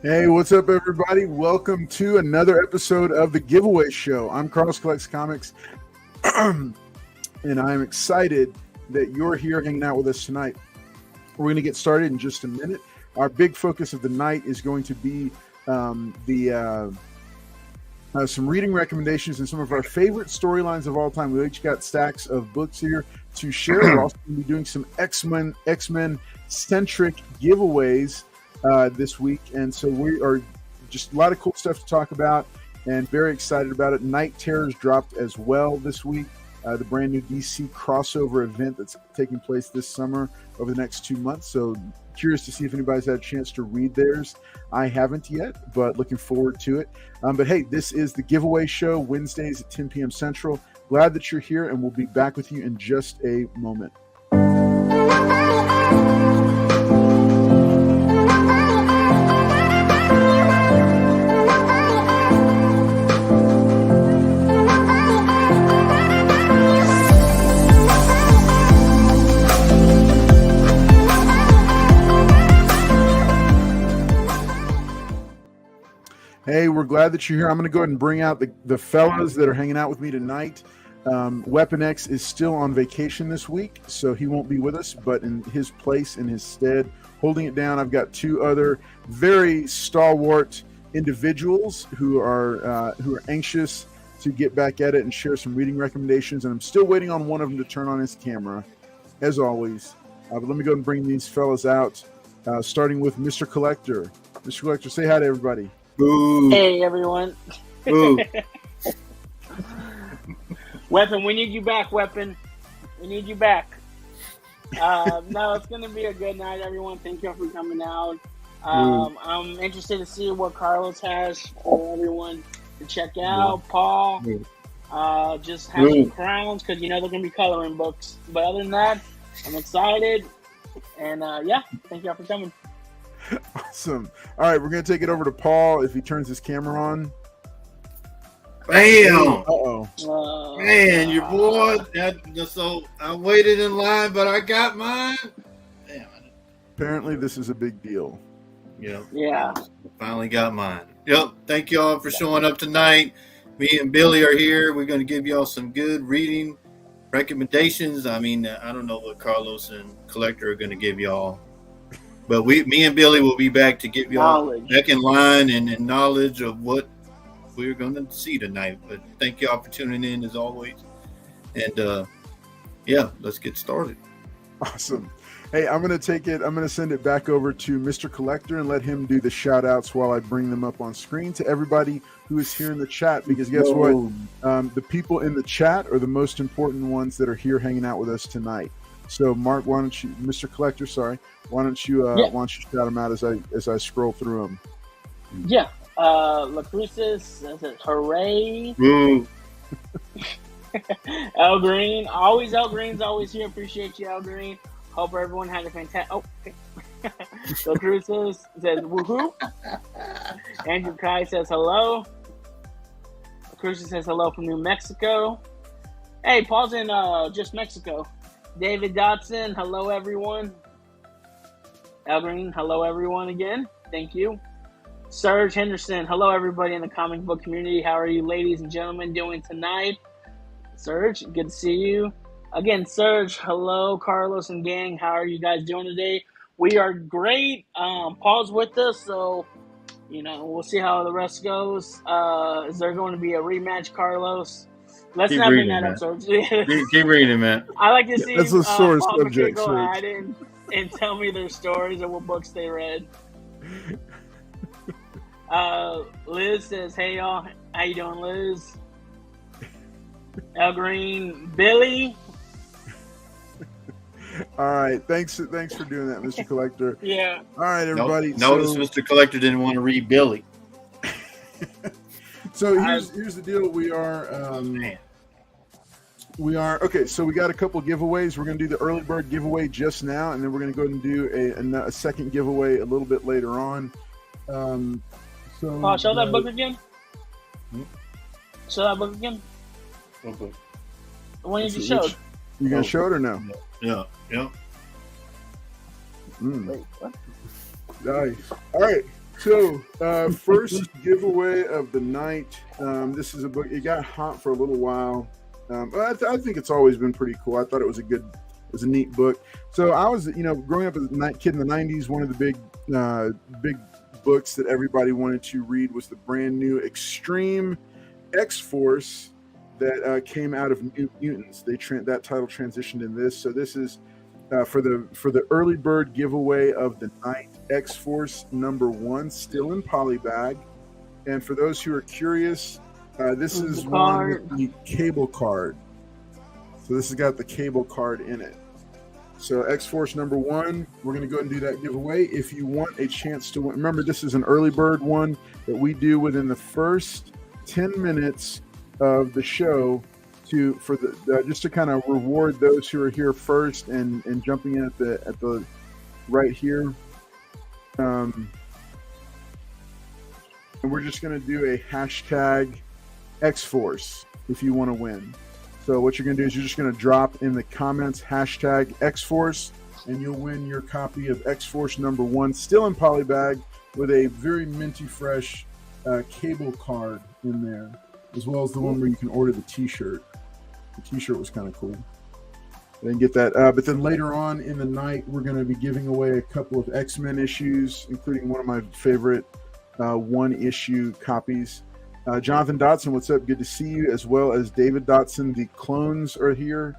Hey, what's up, everybody? Welcome to another episode of the Giveaway Show. I'm Carlos Collects Comics, and I'm excited that you're here hanging out with us tonight. We're going to get started in just a minute. Our big focus of the night is going to be some reading recommendations and some of our favorite storylines of all time. We each got stacks of books here to share. We're also going to be doing some X-Men centric giveaways this week, and so we are just a lot of cool stuff to talk about and very excited about it. Night Terrors dropped as well this week, the brand new DC crossover event that's taking place this summer over the next 2 months. So curious to see if anybody's had a chance to read theirs. I haven't yet, but looking forward to it. But hey, this is the Giveaway Show, Wednesdays at 10 p.m. Central. Glad that you're here, and we'll be back with you in just a moment. Hey, we're glad that you're here. I'm going to go ahead and bring out the fellas that are hanging out with me tonight. Weapon X is still on vacation this week, so he won't be with us, but in his place, in his stead, holding it down, I've got two other very stalwart individuals who are anxious to get back at it and share some reading recommendations, and I'm still waiting on one of them to turn on his camera, as always. But let me go ahead and bring these fellas out, starting with Mr. Collector. Mr. Collector, say hi to everybody. Ooh. Hey everyone. Ooh. Weapon, we need you back, Weapon. We need you back. No, it's going to be a good night, everyone. Thank you for coming out. I'm interested to see what Carlos has for everyone to check out. Paul, just have some crowns because, they're going to be coloring books. But other than that, I'm excited. And, thank you for coming. Awesome. All right, we're going to take it over to Paul if he turns his camera on. Bam! Uh-oh. Man, your boy. So I waited in line, but I got mine. Damn. Apparently, this is a big deal. Yep. Yeah. Finally got mine. Yep. Thank you all for showing up tonight. Me and Billy are here. We're going to give y'all some good reading recommendations. I mean, I don't know what Carlos and Collector are going to give y'all. But me and Billy will be back to give y'all back in line and knowledge of what we're going to see tonight. But thank y'all for tuning in as always. And let's get started. Awesome. Hey, I'm going to send it back over to Mr. Collector and let him do the shout outs while I bring them up on screen to everybody who is here in the chat, because guess what? The people in the chat are the most important ones that are here hanging out with us tonight. So Mark, Mr. Collector, why don't you shout them out as I scroll through them? Yeah. Lacrucis says hooray. El Green, El Green's always here. Appreciate you, El Green. Hope everyone had a fantastic. Lacrucis says woohoo. Andrew Kai says hello. Lacrucis says hello from New Mexico. Hey, Paul's in just Mexico. David Dotson, hello everyone. El Green, hello everyone again. Thank you. Serge Henderson, hello everybody in the comic book community. How are you ladies and gentlemen doing tonight? Serge, good to see you. Again, Serge, hello Carlos and gang. How are you guys doing today? We are great. Paul's with us, so we'll see how the rest goes. Is there going to be a rematch, Carlos? Let's not bring that up, Serge. Keep reading, man. I like to see that's a sore Paul subject, go ahead and tell me their stories and what books they read. Liz says, hey y'all, how you doing, Liz? El Green, Billy. All right, thanks for doing that, Mr. Collector. Yeah. All right, everybody. Notice Mr. Collector didn't want to read Billy. So here's the deal. We are okay. So we got a couple giveaways. We're going to do the early bird giveaway just now, and then we're going to go ahead and do a second giveaway a little bit later on. Show that book again. Show that book again. Okay. The one you just showed. You gonna show it or no? Yeah. Wait, what? Nice. All right. So, first giveaway of the night. This is a book. It got hot for a little while. I think it's always been pretty cool. I thought it was a neat book. So I was, growing up as a kid in the '90s, one of the big books that everybody wanted to read was the brand new Extreme X-Force that came out of New Mutants. That title transitioned in this. So this is for the early bird giveaway of the night. X-Force #1, still in polybag. And for those who are curious, this is one with the cable card. So this has got the cable card in it. So X-Force #1, we're going to go ahead and do that giveaway. If you want a chance to win, remember this is an early bird one that we do within the first 10 minutes of the show just to kind of reward those who are here first and jumping in at the right here. And we're just going to do a hashtag X-Force if you want to win. So what you're going to do is you're just going to drop in the comments hashtag X-Force, and you'll win your copy of X-Force #1, still in polybag, with a very minty fresh cable card in there, as well as the one where you can order the T-shirt. The T-shirt was kind of cool. I didn't get that. But then later on in the night, we're going to be giving away a couple of X-Men issues, including one of my favorite one-issue copies. Jonathan Dotson, what's up? Good to see you, as well as David Dotson. The clones are here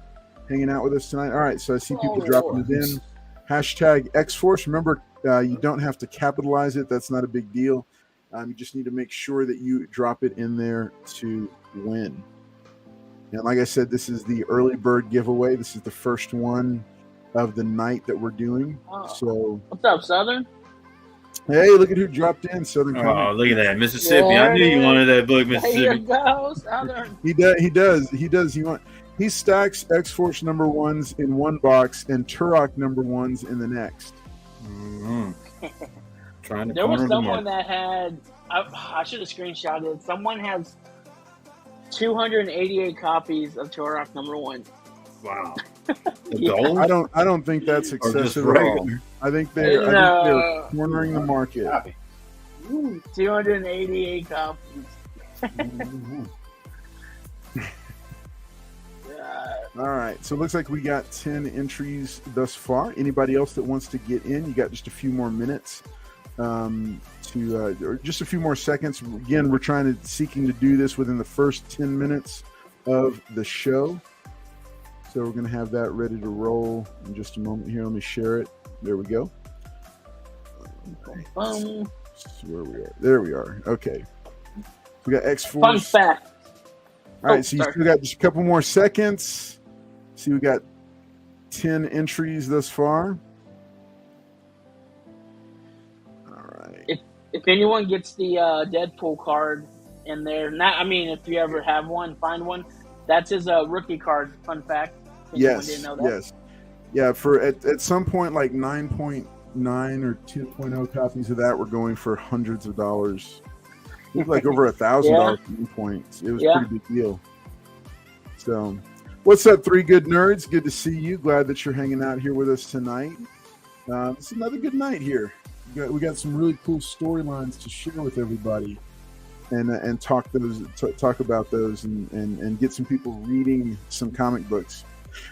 hanging out with us tonight. All right, so I see people dropping it in. Hashtag X-Force. Remember, you don't have to capitalize it. That's not a big deal. You just need to make sure that you drop it in there to win. And like I said, this is the early bird giveaway. This is the first one of the night that we're doing. So, what's up, Southern? Hey, look at who dropped in, Southern. Oh, look at that, Mississippi! I knew you wanted that book, Mississippi. There you go, Southern. He does. He stacks X-Force #1s in one box and Turok #1s in the next. Mm-hmm. Trying to. There was someone that had. I should have screenshotted it. Someone has 288 copies of Turok #1. Wow. Yeah. I don't think that's excessive at all. I think they're cornering the market. 288 copies. All right, so it looks like we got 10 entries thus far. Anybody else that wants to get in, you got just a few more minutes or just a few more seconds. Again, we're seeking to do this within the first 10 minutes of the show. So we're going to have that ready to roll in just a moment here. Let me share it. There we go. Where we are. There we are. Okay. We got X-Force. Fun fact. All right, so you still got just a couple more seconds. See, we got 10 entries thus far. All right. If anyone gets the Deadpool card in there, if you ever have one, find one. That's his rookie card. Fun fact. Yes. Didn't know that. Yes. Yeah. For at some point, like 9.9 or 2.0 copies of that were going for hundreds of dollars. It was like over $1,000 at one point. It was a pretty big deal. So, what's up, Three Good Nerds? Good to see you. Glad that you're hanging out here with us tonight. It's another good night here. We got some really cool storylines to share with everybody, and talk about those, and get some people reading some comic books.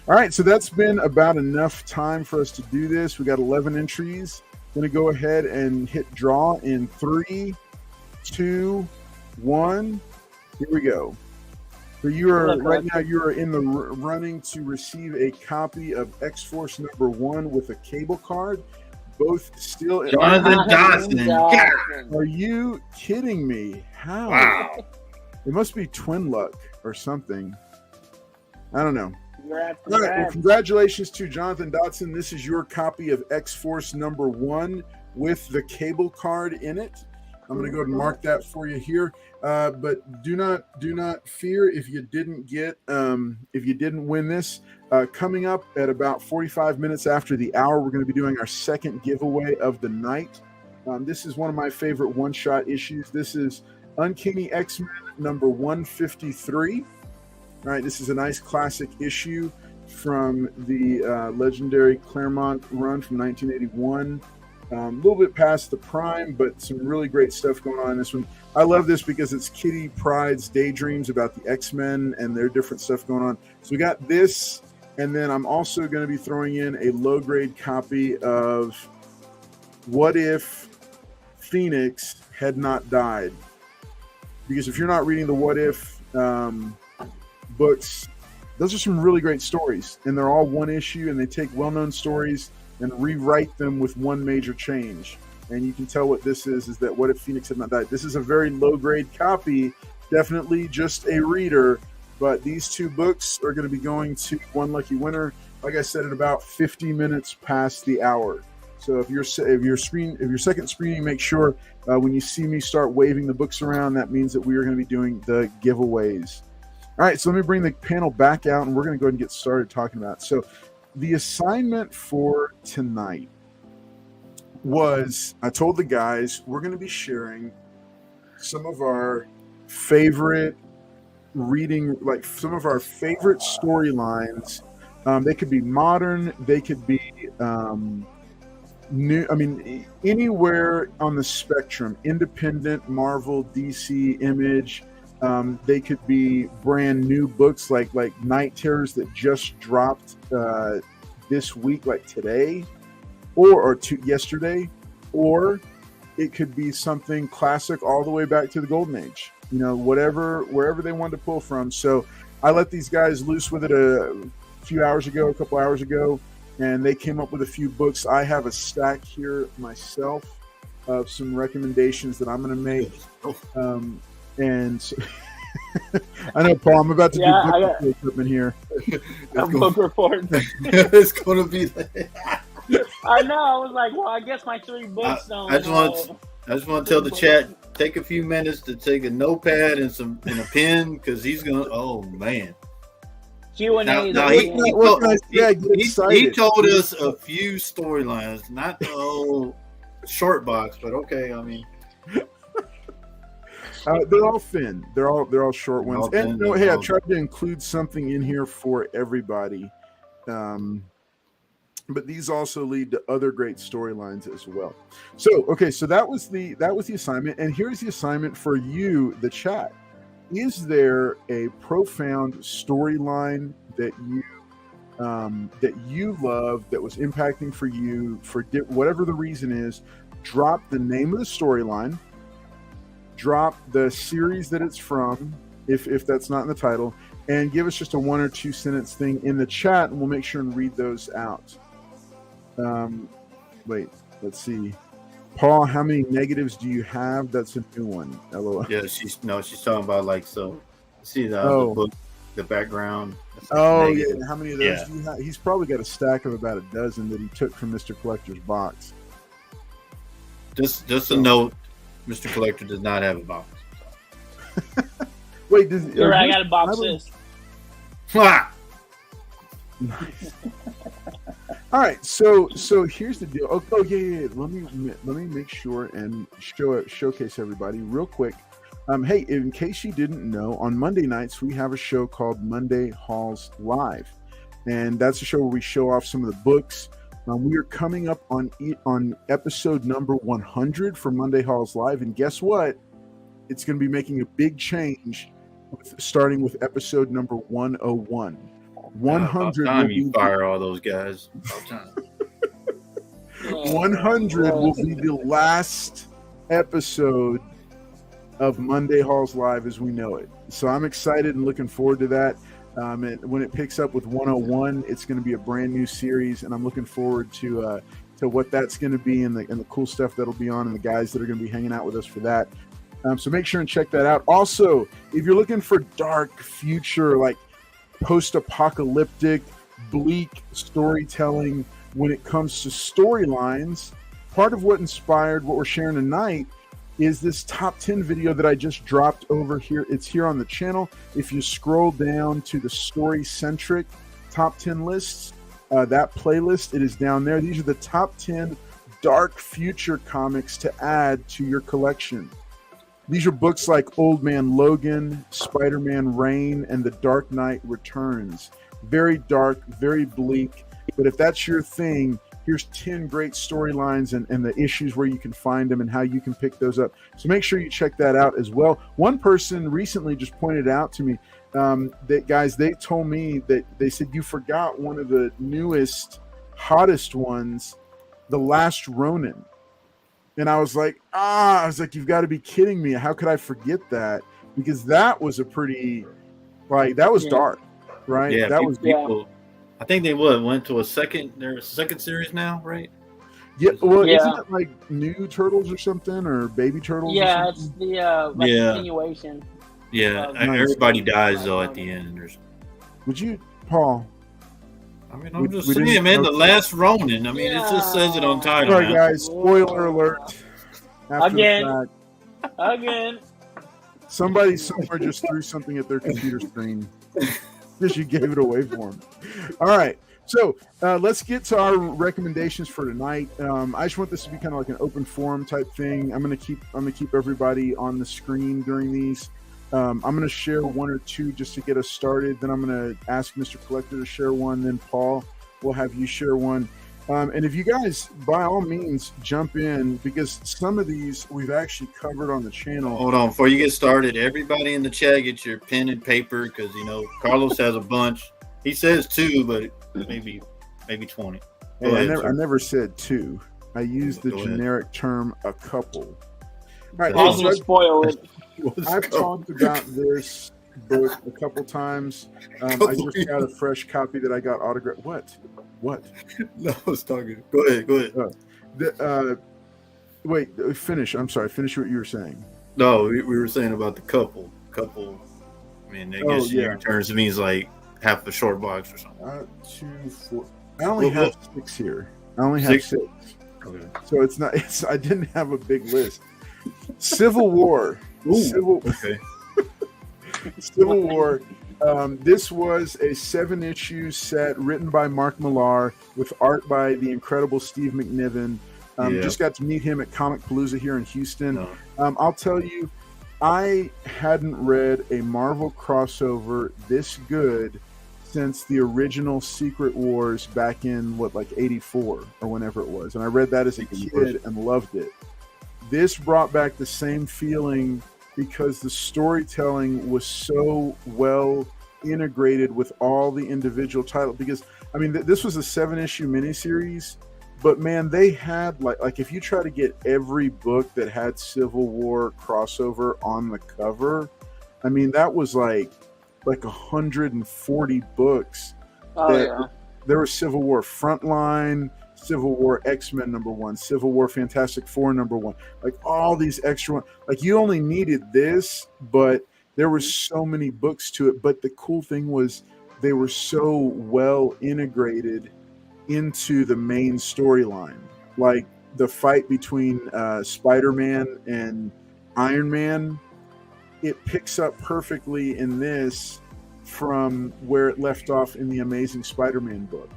All right, so that's been about enough time for us to do this. We got 11 entries. I'm going to go ahead and hit draw in 3, 2, 1. Here we go. So you are in the running to receive a copy of X-Force #1 with a cable card. Both still. Jonathan Dotson. Are you kidding me? How? Wow. It must be twin luck or something. I don't know. All right, well, congratulations to Jonathan Dotson. This is your copy of X-Force #1 with the cable card in it. I'm going to go ahead and mark that for you here. But do not fear if you didn't win this. Coming up at about 45 minutes after the hour, we're going to be doing our second giveaway of the night. This is one of my favorite one-shot issues. This is Uncanny X-Men #153. All right, this is a nice classic issue from the legendary Claremont run from 1981. A little bit past the prime, but some really great stuff going on in this one. I love this because it's Kitty Pryde's daydreams about the X-Men and their different stuff going on. So we got this, and then I'm also going to be throwing in a low-grade copy of What If Phoenix Had Not Died. Because if you're not reading the What If books, those are some really great stories, and they're all one issue, and they take well-known stories and rewrite them with one major change. And you can tell what this is that What If Phoenix Had Not Died. This is a very low-grade copy, definitely just a reader, but these two books are going to be going to one lucky winner, like I said, at about 50 minutes past the hour. So if your second screening, make sure when you see me start waving the books around, that means that we are going to be doing the giveaways. All right, so let me bring the panel back out, and we're going to go ahead and get started talking about it. So the assignment for tonight was, I told the guys, we're going to be sharing some of our favorite reading, like some of our favorite storylines. They could be modern, they could be new. I mean, anywhere on the spectrum, independent, Marvel, DC, Image. They could be brand new books like Night Terrors that just dropped this week, like today, or yesterday, or it could be something classic all the way back to the Golden Age. You know, wherever they wanted to pull from. So I let these guys loose with it a couple hours ago, and they came up with a few books. I have a stack here myself of some recommendations that I'm going to make. And so, I know, Paul, I'm about to do book equipment here. Book report. It's going to be I know. I was like, well, I guess my 3 books don't. I just want to tell the chat, take a few minutes to take a notepad and a pen, because he's going to, oh, man. Q&A. He told us a few storylines, not the whole short box, but okay, I mean. They're all thin. They're all short ones. And hey, I tried to include something in here for everybody. But these also lead to other great storylines as well. So, okay, so that was the assignment, and here's the assignment for you, the chat. Is there a profound storyline that you love, that was impacting for you for whatever the reason is? Drop the name of the storyline. Drop the series that it's from, if that's not in the title, and give us just a 1 or 2 sentence thing in the chat, and we'll make sure and read those out. Wait, let's see. Paul, how many negatives do you have? That's a new one. LOL. Yeah, she's talking about, like, so see the book, the background. Yeah. How many of those do you have? He's probably got a stack of about a dozen that he took from Mr. Collector's box. Just a note. Mr. Collector does not have a box. Wait, I got a box. Nice. All right, so here's the deal. Oh yeah. Let me make sure and showcase everybody real quick. Hey, in case you didn't know, on Monday nights we have a show called Monday Halls Live, and that's a show where we show off some of the books. We are coming up on episode number 100 for Monday Halls Live, and guess what? It's going to be making a big change, starting with episode number 101. 100 time you fire all those guys. 100 will be the last episode of Monday Halls Live as we know it. So I'm excited and looking forward to that. And when it picks up with 101, it's going to be a brand new series, and I'm looking forward to what that's going to be and the cool stuff that'll be on, and the guys that are going to be hanging out with us for that. So make sure and check that out. Also, if you're looking for dark future, like post-apocalyptic, bleak storytelling when it comes to storylines, part of what inspired what we're sharing tonight is this top 10 video that I just dropped over here. It's here on the channel. If you scroll down to the story-centric top 10 lists, that playlist, it is down there. These are the top 10 dark future comics to add to your collection. These are books like Old Man Logan, Spider-Man Reign, and The Dark Knight Returns. Very dark, very bleak. But if that's your thing, here's 10 great storylines and the issues where you can find them and how you can pick those up. So make sure you check that out as well. One person recently just pointed out to me that, guys, they told me that they said you forgot one of the newest, hottest ones, The Last Ronin. And I was like, you've got to be kidding me. How could I forget that? Because that was a pretty, that was dark, right? Yeah, that was people. I think they went to a second. There's a second series now, right? Yeah. Well, isn't it like New Turtles or something, or Baby Turtles? Yeah, it's the continuation. Yeah, everybody dies though at the end. Would you, Paul? I mean, I'm just saying, man. The Last Ronin. I mean, it just says it on title. Sorry, guys. Spoiler alert. Again. Somebody somewhere just threw something at their computer screen because you gave it away for them. All right. So let's get to our recommendations for tonight. I just want this to be kind of like an open forum type thing. I'm gonna keep everybody on the screen during these. I'm gonna share one or two just to get us started. Then I'm gonna ask Mr. Collector to share one. Then Paul, we'll have you share one. And if you guys, by all means, jump in, because some of these we've actually covered on the channel. Hold on, before you get started, everybody in the chat, get your pen and paper, because Carlos has a bunch. He says 2, but maybe 20. Hey, I never said 2. I used the generic term a couple. All right, I was gonna spoil it. I've talked about this book a couple times. I just got a fresh copy that I got autographed. What? No, I was talking. Go ahead. Wait, finish. I'm sorry. Finish what you were saying. No, we were saying about the couple. I mean, I guess in terms it means like half a short box or something. 2, 4. I only have 6 here. I only have 6. Okay. So it's not. I didn't have a big list. Civil War. Ooh, Civil War. This was a 7-issue set written by Mark Millar with art by the incredible Steve McNiven. Just got to meet him at Comic Palooza here in Houston. No. I'll tell you, I hadn't read a Marvel crossover this good since the original Secret Wars back in 84 or whenever it was. And I read that as a kid and loved it. This brought back the same feeling because the storytelling was so well integrated with all the individual titles. Because I mean, this was a 7-issue miniseries, but man, they had like if you try to get every book that had Civil War crossover on the cover, I mean, that was like 140 books. There was Civil War Frontline, Civil War X-Men #1, Civil War Fantastic Four #1, like all these extra ones. Like you only needed this, but there were so many books to it. But the cool thing was they were so well integrated into the main storyline. Like the fight between Spider-Man and Iron Man, it picks up perfectly in this from where it left off in the Amazing Spider-Man book.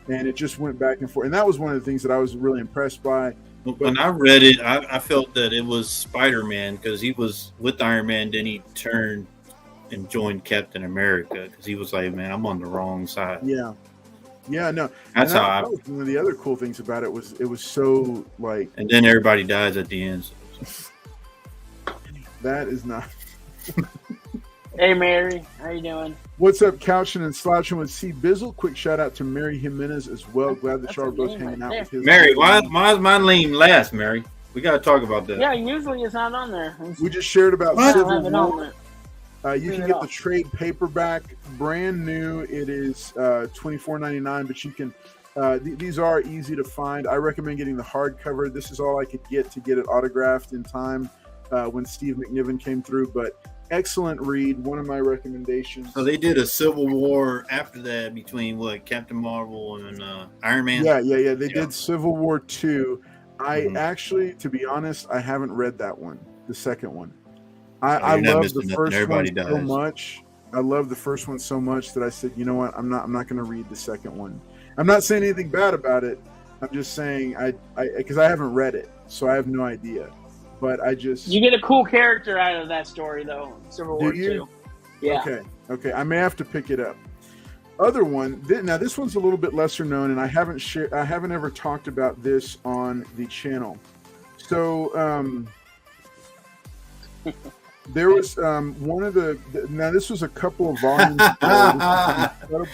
And it just went back and forth. And that was one of the things that I was really impressed by. When I read it, I felt that it was Spider-Man because he was with Iron Man. Then he turned and joined Captain America because he was like, man, I'm on the wrong side. Yeah. Yeah, no. That's that was one of the other cool things about it was so like. And then everybody dies at the end. That is not. Hey, Mary. How you doing? What's up, Couching and Slouching with C. Bizzle? Quick shout out to Mary Jimenez as well. Glad that y'all are both hanging out with his. Mary, why is my name last, Mary? We got to talk about that. Yeah, usually it's not on there. We just shared about Civil War. You can get the trade paperback, brand new. It is $24.99, but you can. These are easy to find. I recommend getting the hardcover. This is all I could get to get it autographed in time when Steve McNiven came through, but. Excellent read. One of my recommendations. So they did a Civil War after that between Captain Marvel and Iron Man. Yeah. They did Civil War 2. I actually, to be honest, I haven't read that one, the second one. I love the first one so much. I love the first one so much that I said, you know what, I'm not going to read the second one. I'm not saying anything bad about it. I'm just saying because I haven't read it, so I have no idea. But you get a cool character out of that story though. Civil War 2. Yeah. Okay. I may have to pick it up. other one, now this one's a little bit lesser known, and I haven't ever talked about this on the channel. So there was one of now this was a couple of volumes ago.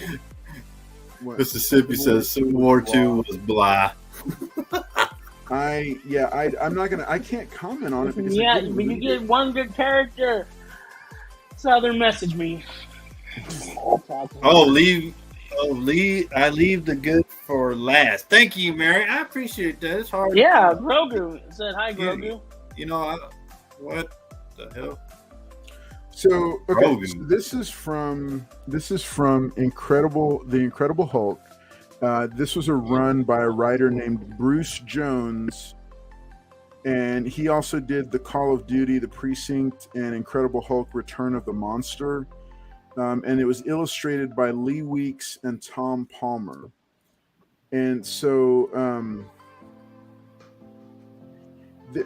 Mississippi says Civil War II was blah. I'm not gonna. I can't comment on it because when you get one good character, Southern message me. I leave the good for last. Thank you, Mary. I appreciate that. It's hard. Yeah, Grogu said hi, Grogu. What the hell? So okay, so this is from the Incredible Hulk. This was a run by a writer named Bruce Jones, and he also did the Call of Duty, the Precinct, and Incredible Hulk: Return of the Monster. And it was illustrated by Lee Weeks and Tom Palmer. And so,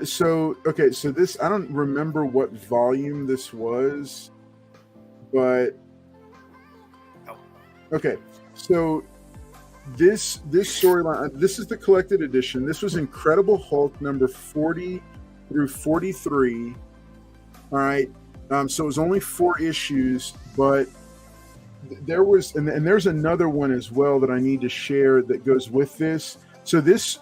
so this, I don't remember what volume this was, but okay. So this storyline, this is the collected edition. This was Incredible Hulk number 40 through 43. All right. So it was only 4 issues, but there was, and there's another one as well that I need to share that goes with this. So this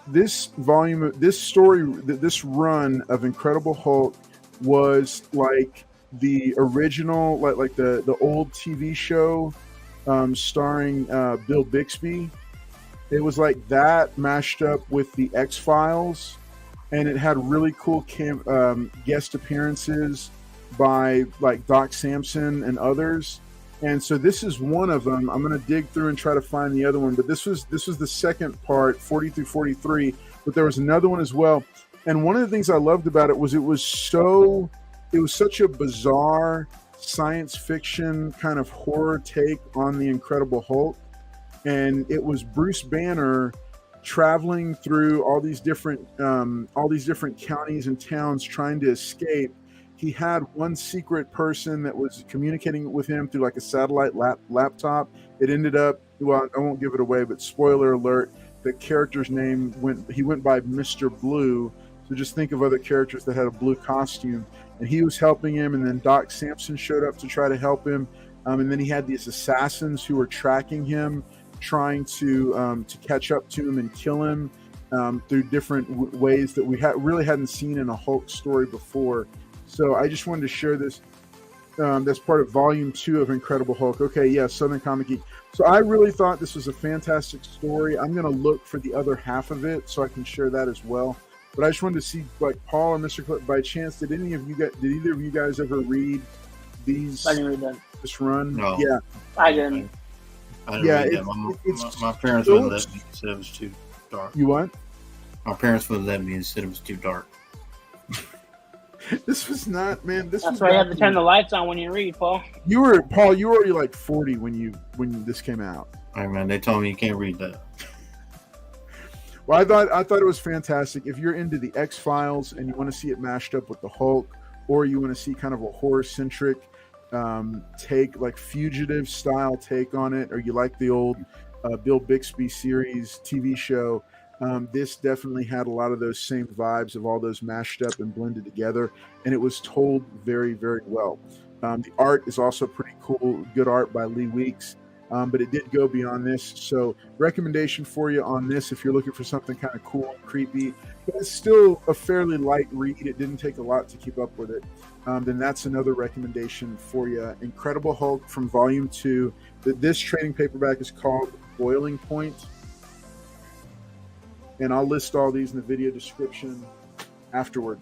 volume, this story, this run of Incredible Hulk was like the original, like the old TV show starring Bill Bixby. It was like that mashed up with the X-Files, and it had really cool guest appearances by like Doc Samson and others. And so this is one of them. I'm going to dig through and try to find the other one, but this was the second part, 40 through 43, but there was another one as well. And one of the things I loved about it was such a bizarre science fiction kind of horror take on the Incredible Hulk. And it was Bruce Banner traveling through all these different counties and towns trying to escape. He had one secret person that was communicating with him through like a satellite laptop. It ended up, well, I won't give it away, but spoiler alert, the character's name went by Mr. Blue. So just think of other characters that had a blue costume. And he was helping him, and then Doc Samson showed up to try to help him. And then he had these assassins who were tracking him, trying to catch up to him and kill him through different ways that we really hadn't seen in a Hulk story before. So I just wanted to share this. That's part of Volume 2 of Incredible Hulk. Okay, yeah, Southern Comic Geek. So I really thought this was a fantastic story. I'm going to look for the other half of it so I can share that as well. But I just wanted to see, like, Paul or Mr. Clip, by chance, did either of you guys ever read these? I didn't read that. This run? No. Yeah. I didn't. I didn't read that. My parents wouldn't let me. Said it was too dark. You what? My parents wouldn't let me and said it was too dark. This was not, man. That's why you have to turn the lights on when you read, Paul. You were already like 40 when this came out. All right, man. They told me you can't read that. Well, I thought it was fantastic. If you're into the X-Files and you want to see it mashed up with the Hulk, or you want to see kind of a horror-centric take, like fugitive style take on it, or you like the old Bill Bixby series TV show, this definitely had a lot of those same vibes of all those mashed up and blended together, and it was told very, very well. The art is also pretty cool, good art by Lee Weeks, but it did go beyond this. So recommendation for you on this if you're looking for something kind of cool and creepy, but it's still a fairly light read. It didn't take a lot to keep up with it. Then that's another recommendation for you. Incredible Hulk from Volume 2. This trading paperback is called Boiling Point. And I'll list all these in the video description afterward.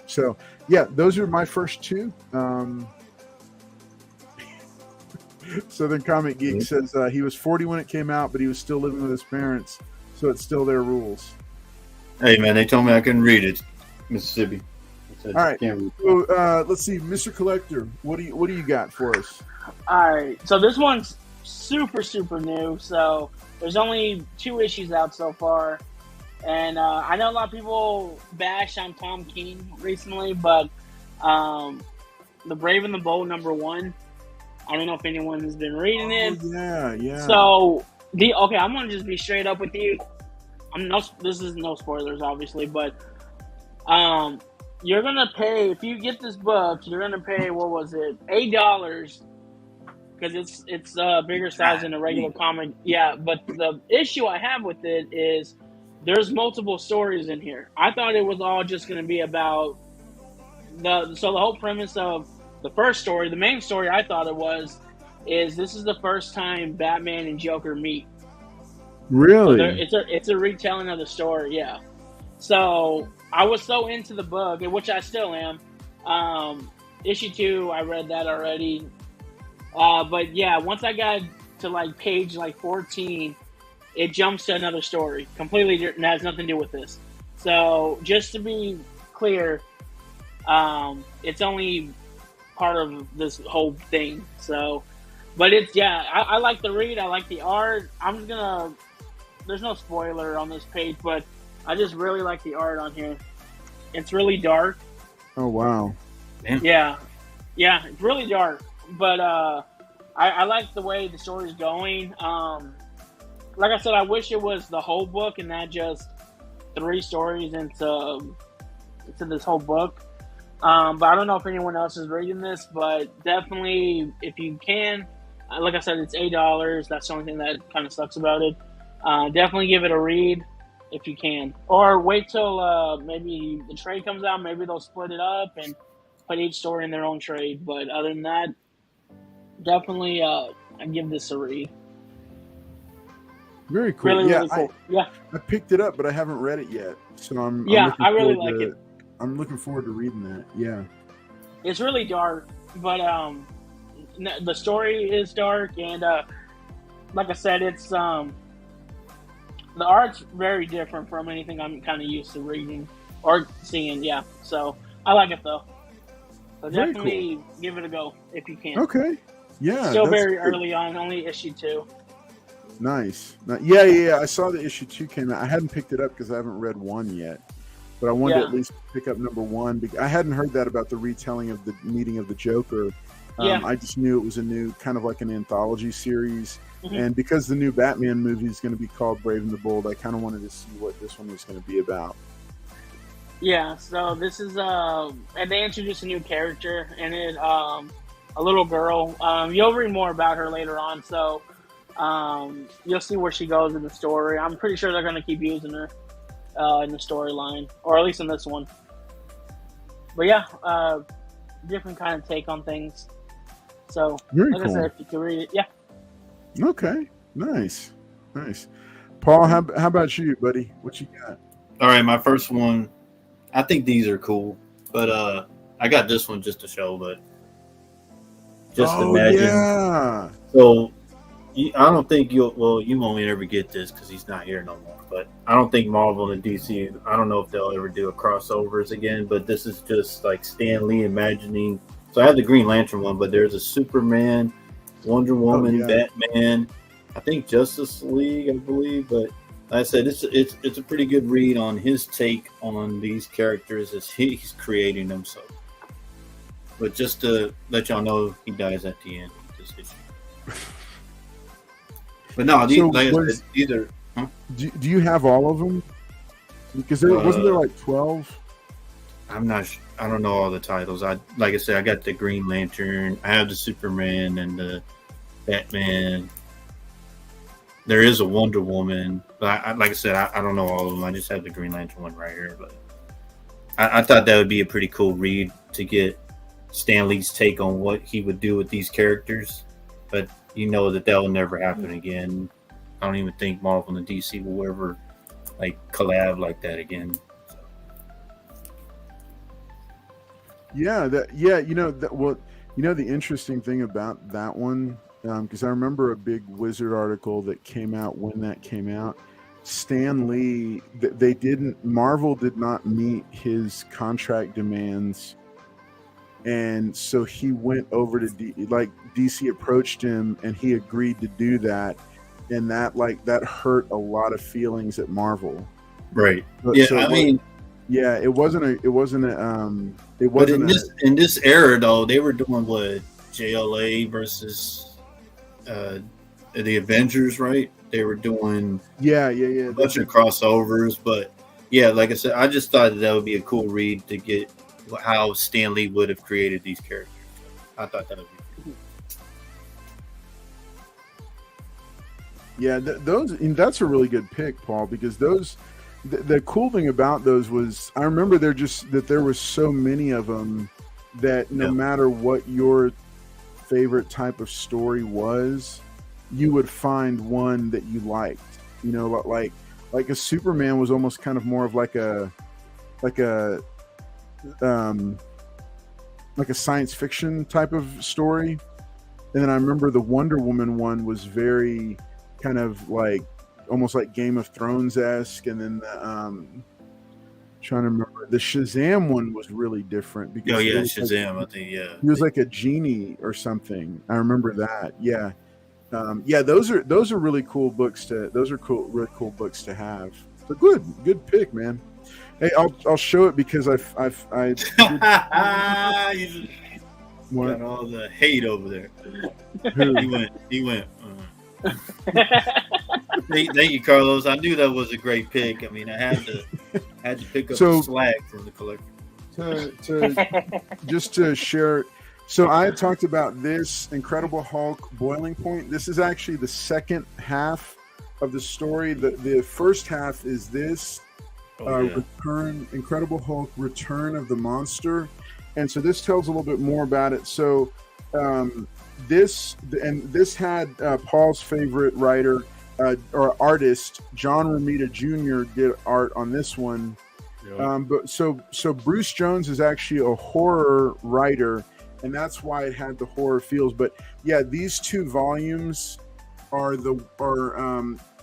So, yeah, those are my first two. Southern Comic Geek says he was 40 when it came out, but he was still living with his parents, so it's still their rules. Hey, man, they told me I couldn't read it. Mississippi. All right. So, let's see, Mr. Collector, what do you got for us? All right. So this one's super, super new. So there's only 2 issues out so far. And I know a lot of people bash on Tom King recently, but The Brave and the Bold #1 I don't know if anyone has been reading it. Yeah. So I'm gonna just be straight up with you. This is no spoilers, obviously, but you're gonna pay if you get this book. You're gonna pay what was it, $8 because it's a bigger size than a regular comic. Yeah, but the issue I have with it is there's multiple stories in here. I thought it was all just gonna be about the whole premise of the first story, the main story I thought it was, is this is the first time Batman and Joker meet. Really? So it's a retelling of the story, yeah. So I was so into the book, which I still am. Issue 2, I read that already. But yeah, once I got to like page like 14, it jumps to another story, completely different, has nothing to do with this. So just to be clear, it's only part of this whole thing. So, but I like the read. I like the art. There's no spoiler on this page, but I just really like the art on here. It's really dark. Oh, wow. Damn. Yeah, it's really dark. But I like the way the story's going. Like I said, I wish it was the whole book and not just 3 stories into this whole book. But I don't know if anyone else is reading this, but definitely if you can, like I said, it's $8. That's the only thing that kind of sucks about it. Definitely give it a read if you can, or wait till maybe the trade comes out. Maybe they'll split it up and put each story in their own trade. But other than that, definitely I give this a read. Very cool. Really cool. I picked it up, but I haven't read it yet. So I really like it. I'm looking forward to reading that. Yeah. It's really dark, but the story is dark, and like I said, it's the art's very different from anything I'm kind of used to reading or seeing. Yeah, so I like it though. So Very definitely give it a go if you can. Okay. Yeah. Still very good. early on, only issue 2. Nice. Yeah. I saw the issue 2 came out. I hadn't picked it up because I haven't read 1 yet, but I wanted to at least pick up number 1. Because I hadn't heard that about the retelling of the meeting of the Joker. I just knew it was a new kind of like an anthology series. Mm-hmm. And because the new Batman movie is going to be called Brave and the Bold, I kind of wanted to see what this one was going to be about. Yeah, so this is and they introduced a new character in it, a little girl. You'll read more about her later on, so you'll see where she goes in the story. I'm pretty sure they're going to keep using her in the storyline, or at least in this one. But yeah, different kind of take on things. So, Very like cool. I said, if you can read it, yeah. Okay, nice. Paul, how about you, buddy? What you got? All right, my first one. I think these are cool, but I got this one just to show. But just imagine. Yeah. So I don't think you won't ever get this because he's not here no more. But I don't think Marvel and DC. I don't know if they'll ever do a crossovers again. But this is just like Stan Lee imagining. So I have the Green Lantern one, but there's a Superman, Wonder Woman, Batman, I think Justice League, I believe. But like I said, it's a pretty good read on his take on these characters as he's creating them. So, but just to let y'all know, he dies at the end of this issue. But no, these are. Huh? Do you have all of them? Because wasn't there like 12? I'm not. I don't know all the titles. Like I said, I got the Green Lantern. I have the Superman and the Batman. There is a Wonder Woman, but like I said, I don't know all of them. I just have the Green Lantern one right here. But I thought that would be a pretty cool read to get Stan Lee's take on what he would do with these characters. But you know that will never happen again. I don't even think Marvel and DC will ever like collab like that again. So. Yeah, the interesting thing about that one, because I remember a big Wizard article that came out when that came out. Stan Lee, Marvel did not meet his contract demands, and so he went over to DC approached him, and he agreed to do that, and that hurt a lot of feelings at Marvel. Right. But, yeah, so it wasn't a. But in this era, though, they were doing what JLA versus the Avengers, right? They were doing a bunch of crossovers, but yeah, like I said, I just thought that would be a cool read to get how Stan Lee would have created these characters. I thought that would be cool. Yeah, that's a really good pick, Paul, because those the cool thing about those was I remember there was so many of them that no matter what your favorite type of story was, you would find one that you liked. You know, like a Superman was almost kind of more of like a science fiction type of story. And then I remember the Wonder Woman one was very kind of like almost like Game of Thrones-esque. And then trying to remember, the Shazam one was really different because Shazam, I think he was like a genie or something. I remember that. Those are really cool books really cool books to have. So good pick, man. Hey, I'll show it because I got all the hate over there. He went. Thank you, Carlos. I knew that was a great pick. I mean, I had to pick up the slack from the collector. Just to share. So I had talked about this Incredible Hulk boiling point. This is actually the second half of the story. The first half is this Incredible Hulk Return of the Monster. And so this tells a little bit more about it. So this had Paul's favorite writer or artist, John Romita Jr. did art on this one. Yep. But so Bruce Jones is actually a horror writer, and that's why it had the horror feels. But yeah, these two volumes are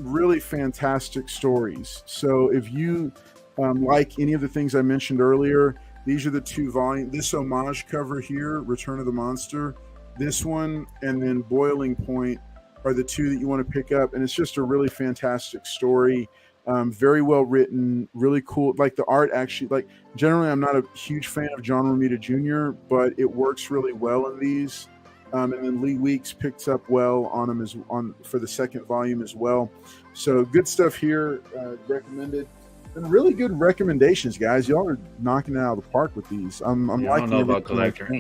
really fantastic stories. So if you like any of the things I mentioned earlier, these are the two volumes. This homage cover here, Return of the Monster, this one, and then Boiling Point are the two that you want to pick up. And it's just a really fantastic story. Very well written, really cool. Like the art actually, like generally I'm not a huge fan of John Romita Jr., but it works really well in these. And then Lee Weeks picks up well on them for the second volume as well. So good stuff here. Recommended. And really good recommendations, guys. Y'all are knocking it out of the park with these. I'm liking it. I don't know about collector.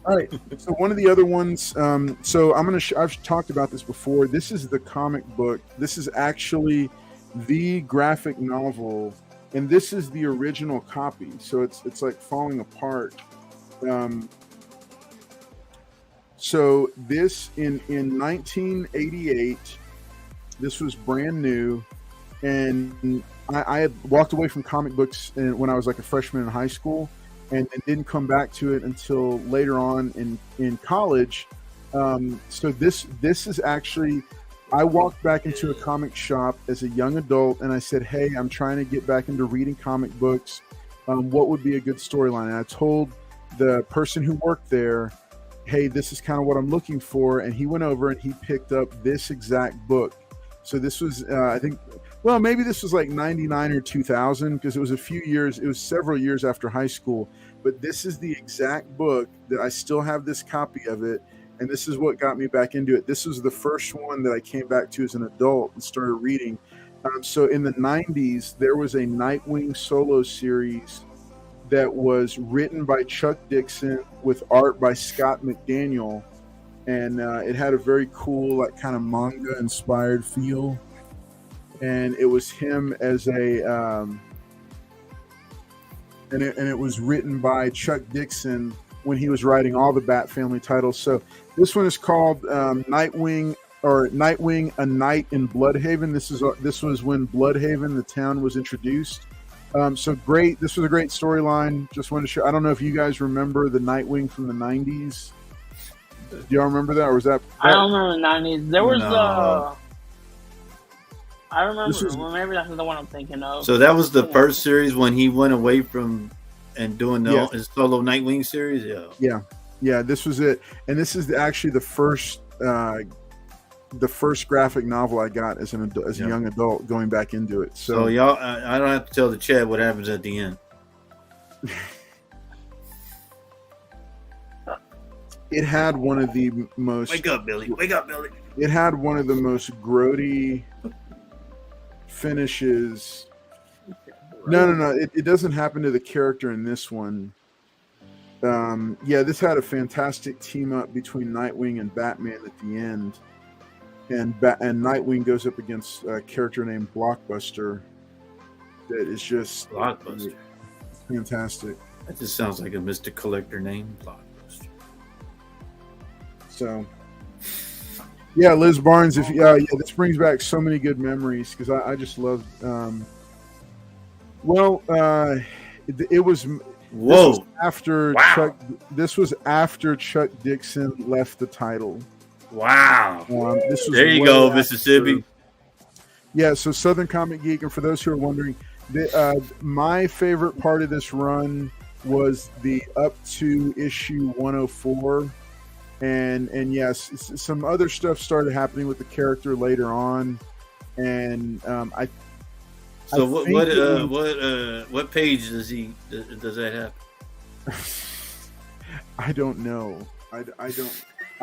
All right. So one of the other ones. So I've talked about this before. This is the comic book. This is actually the graphic novel, and this is the original copy. So it's like falling apart. So this in 1988, this was brand new. And I had walked away from comic books when I was like a freshman in high school, and didn't come back to it until later on in college. So this is actually, I walked back into a comic shop as a young adult, and I said, "Hey, I'm trying to get back into reading comic books. What would be a good storyline?" And I told the person who worked there, "Hey, this is kind of what I'm looking for." And he went over and he picked up this exact book. So this was, I think. Well, maybe this was like 99 or 2000 because it was several years after high school. But this is the exact book that I still have this copy of it. And this is what got me back into it. This was the first one that I came back to as an adult and started reading. So in the 90s, there was a Nightwing solo series that was written by Chuck Dixon with art by Scott McDaniel. And it had a very cool, like kind of manga inspired feel. And it was him as a, and it was written by Chuck Dixon when he was writing all the Bat Family titles. So this one is called Nightwing, A Night in Bloodhaven. This was when Bloodhaven, the town, was introduced. So great. This was a great storyline. Just wanted to show. I don't know if you guys remember the Nightwing from the 90s. Do y'all remember that, or was that? I don't remember the 90s. There was I remember. Maybe that's the one I'm thinking of. So that was the first series when he went away from and doing his solo Nightwing series. Yeah. This was it, and this is actually the first graphic novel I got as a young adult going back into it. So y'all, I don't have to tell the chat what happens at the end. it had one of the most. Wake up, Billy! Wake up, Billy! It had one of the most grody finishes. No. It doesn't happen to the character in this one. This had a fantastic team up between Nightwing and Batman at the end, and Nightwing goes up against a character named Blockbuster. That is just Blockbuster. Fantastic. That just sounds like a Mr. Collector name, Blockbuster. So, yeah, Liz Barnes. If this brings back so many good memories because I just loved. It was. Whoa! This was after This was after Chuck Dixon left the title. Wow! This was there you go, Mississippi. Yeah. So Southern Comic Geek, and for those who are wondering, my favorite part of this run was the up to issue 104, and yes, some other stuff started happening with the character later on, and So what page does that have? I don't know. I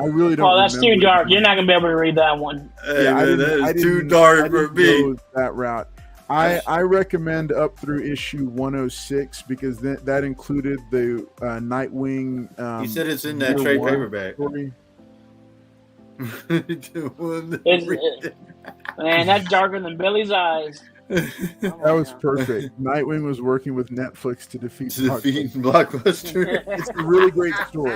really don't. Oh, that's remember. too dark. You're not gonna be able to read that one. Hey, man, that is too dark for me. That route. I recommend up through issue 106 because that included the Nightwing. You said it's in that trade paperback. Man, that's darker than Billy's eyes. That was perfect. Nightwing was working with Netflix to defeat Blockbuster. It's a really great story.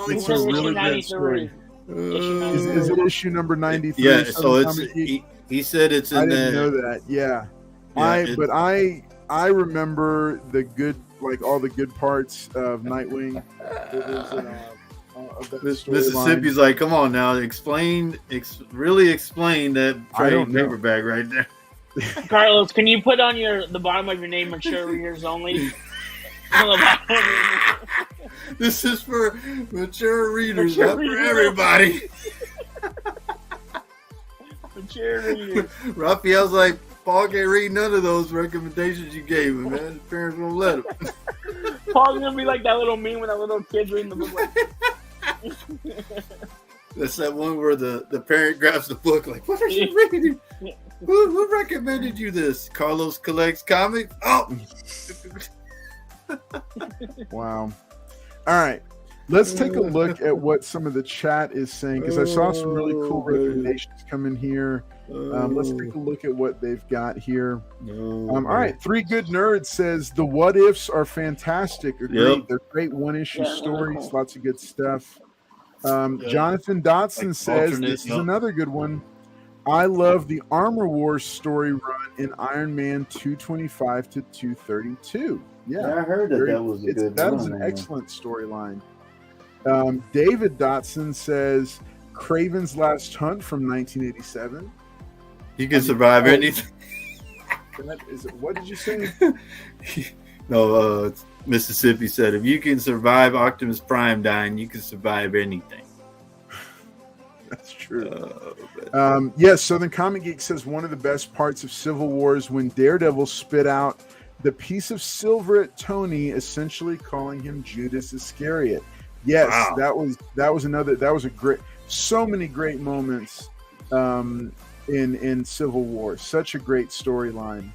It's a really great story. Is it issue number 93? Yeah, so it's he said it's in there. I didn't know that. Yeah. I remember the good, like all the good parts of Nightwing. Mississippi's like, come on now, really explain that trade paperback right there. Carlos, can you put on the bottom of your name mature readers only? This is for mature readers, not for everybody. Mature readers. Raphael's like, Paul can't read none of those recommendations you gave him, man. His parents won't let him. Paul's gonna be like that little meme when that little kid's reading the book. Like... That's that one where the parent grabs the book, like, what are you reading? Who recommended you this? Carlos collects comics? Oh! Wow. All right. Let's take a look at what some of the chat is saying because I saw some really cool recommendations come in here. Let's take a look at what they've got here. All right. Three Good Nerds says the what ifs are fantastic. Agreed. Yep. They're great one-issue stories. Cool. Lots of good stuff. Jonathan Dotson says this is another good one. I love the Armor Wars story run in Iron Man 225 to 232. Yeah, I heard that was a good that was an excellent storyline. David Dotson says Craven's Last Hunt from 1987. You can survive anything. What did you say? No, Mississippi said if you can survive Optimus Prime dying, you can survive anything. That's true. Yes, Southern Comic Geek says one of the best parts of Civil War is when Daredevil spit out the piece of silver at Tony, essentially calling him Judas Iscariot. Yes, wow. that was a great. So many great moments in Civil War. Such a great storyline.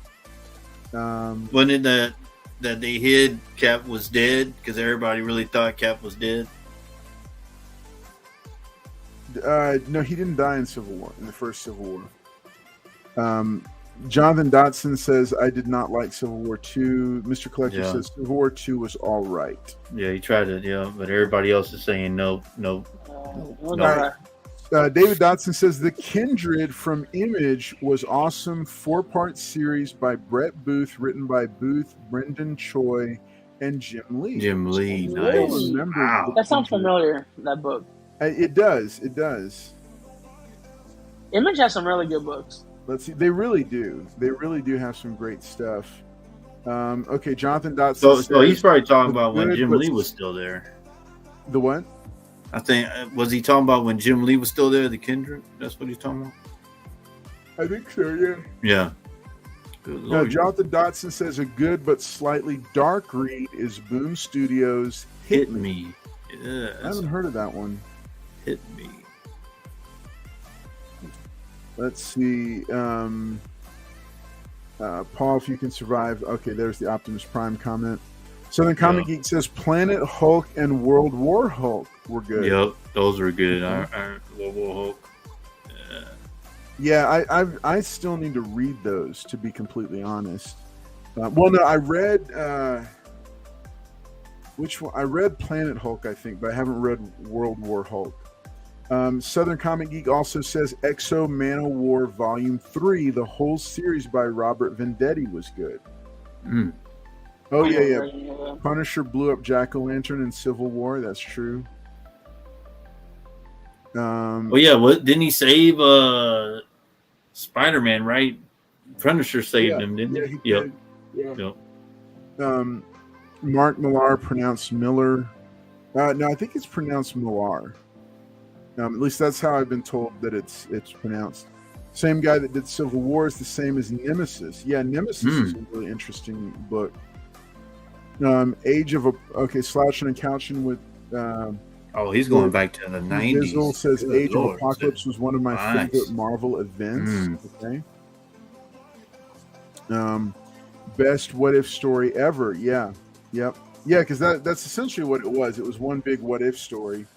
Wasn't it that they hid Cap was dead because everybody really thought Cap was dead? No, he didn't die in Civil War, in the first Civil War. Jonathan Dotson says, I did not like Civil War 2. Mr. Collector says Civil War 2 was all right. Yeah, he tried it, but everybody else is saying no. David Dotson says, The Kindred from Image was awesome 4-part series by Brett Booth, written by Booth, Brendan Choi, and Jim Lee. Nice. Wow. That sounds familiar, that book. It does. Image has some really good books. Let's see. They really do. They really do have some great stuff. Okay, Jonathan Dotson. So he's probably talking about when Jim Lee was still there. The what? I think was he talking about when Jim Lee was still there? The Kindred. That's what he's talking about. I think so. Yeah. Yeah. Now, Jonathan Dotson says a good but slightly dark read is Boom Studios' Hit Me. Yeah, I haven't heard of that one. hit me. Let's see. Paul, if you can survive. Okay, there's the Optimus Prime comment. Southern Comic Geek says Planet Hulk and World War Hulk were good. Yep, those were good. World War Hulk. Yeah, I still need to read those, to be completely honest. Well, no, I read which one? I read Planet Hulk, I think, but I haven't read World War Hulk. Southern Comic Geek also says Exo Manowar Volume 3, the whole series by Robert Venditti was good. Mm. Oh, yeah. Punisher blew up Jack-O-Lantern in Civil War. That's true. Well, yeah, what didn't he save Spider-Man, right? Punisher saved him, didn't he? Yep. Mark Millar pronounced Miller. No, I think it's pronounced Millar. At least that's how I've been told that it's pronounced. Same guy that did Civil War is the same as Nemesis. Yeah, Nemesis is a really interesting book. Slouching and Couching with. He's going back to the 90s. Dizzle says Age of Apocalypse was one of my favorite Marvel events. Okay. Best what if story ever. Yeah. Yep. Yeah, because that's essentially what it was. It was one big what if story.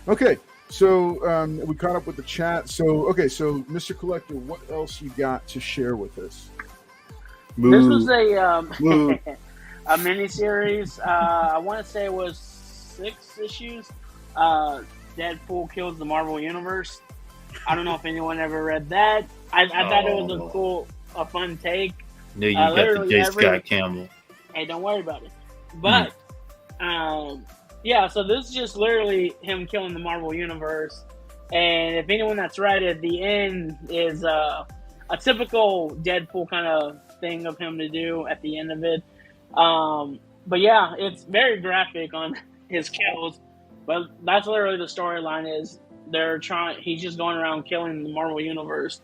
Okay. So we caught up with the chat. So Mr. Collector, what else you got to share with us? This was a mini-series. I want to say it was 6 issues. Deadpool kills the Marvel Universe. I don't know if anyone ever read that. I thought it was a fun take. No, you got the J. Scott Campbell. Hey, don't worry about it. But so this is just literally him killing the Marvel Universe. And if anyone that's right at the end is a typical Deadpool kind of thing of him to do at the end of it. But yeah, it's very graphic on his kills. But that's literally the storyline is he's just going around killing the Marvel Universe.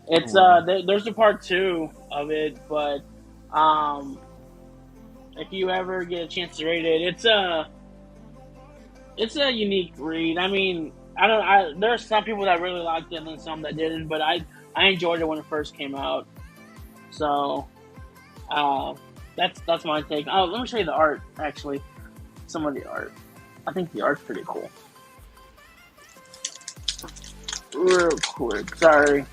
It's there's a part 2 of it, but if you ever get a chance to read it, it's a unique read. I mean, there's some people that really liked it and some that didn't, but I enjoyed it when it first came out. So that's my take. Oh, let me show you the art, actually. Some of the art. I think the art's pretty cool. Real quick. Sorry.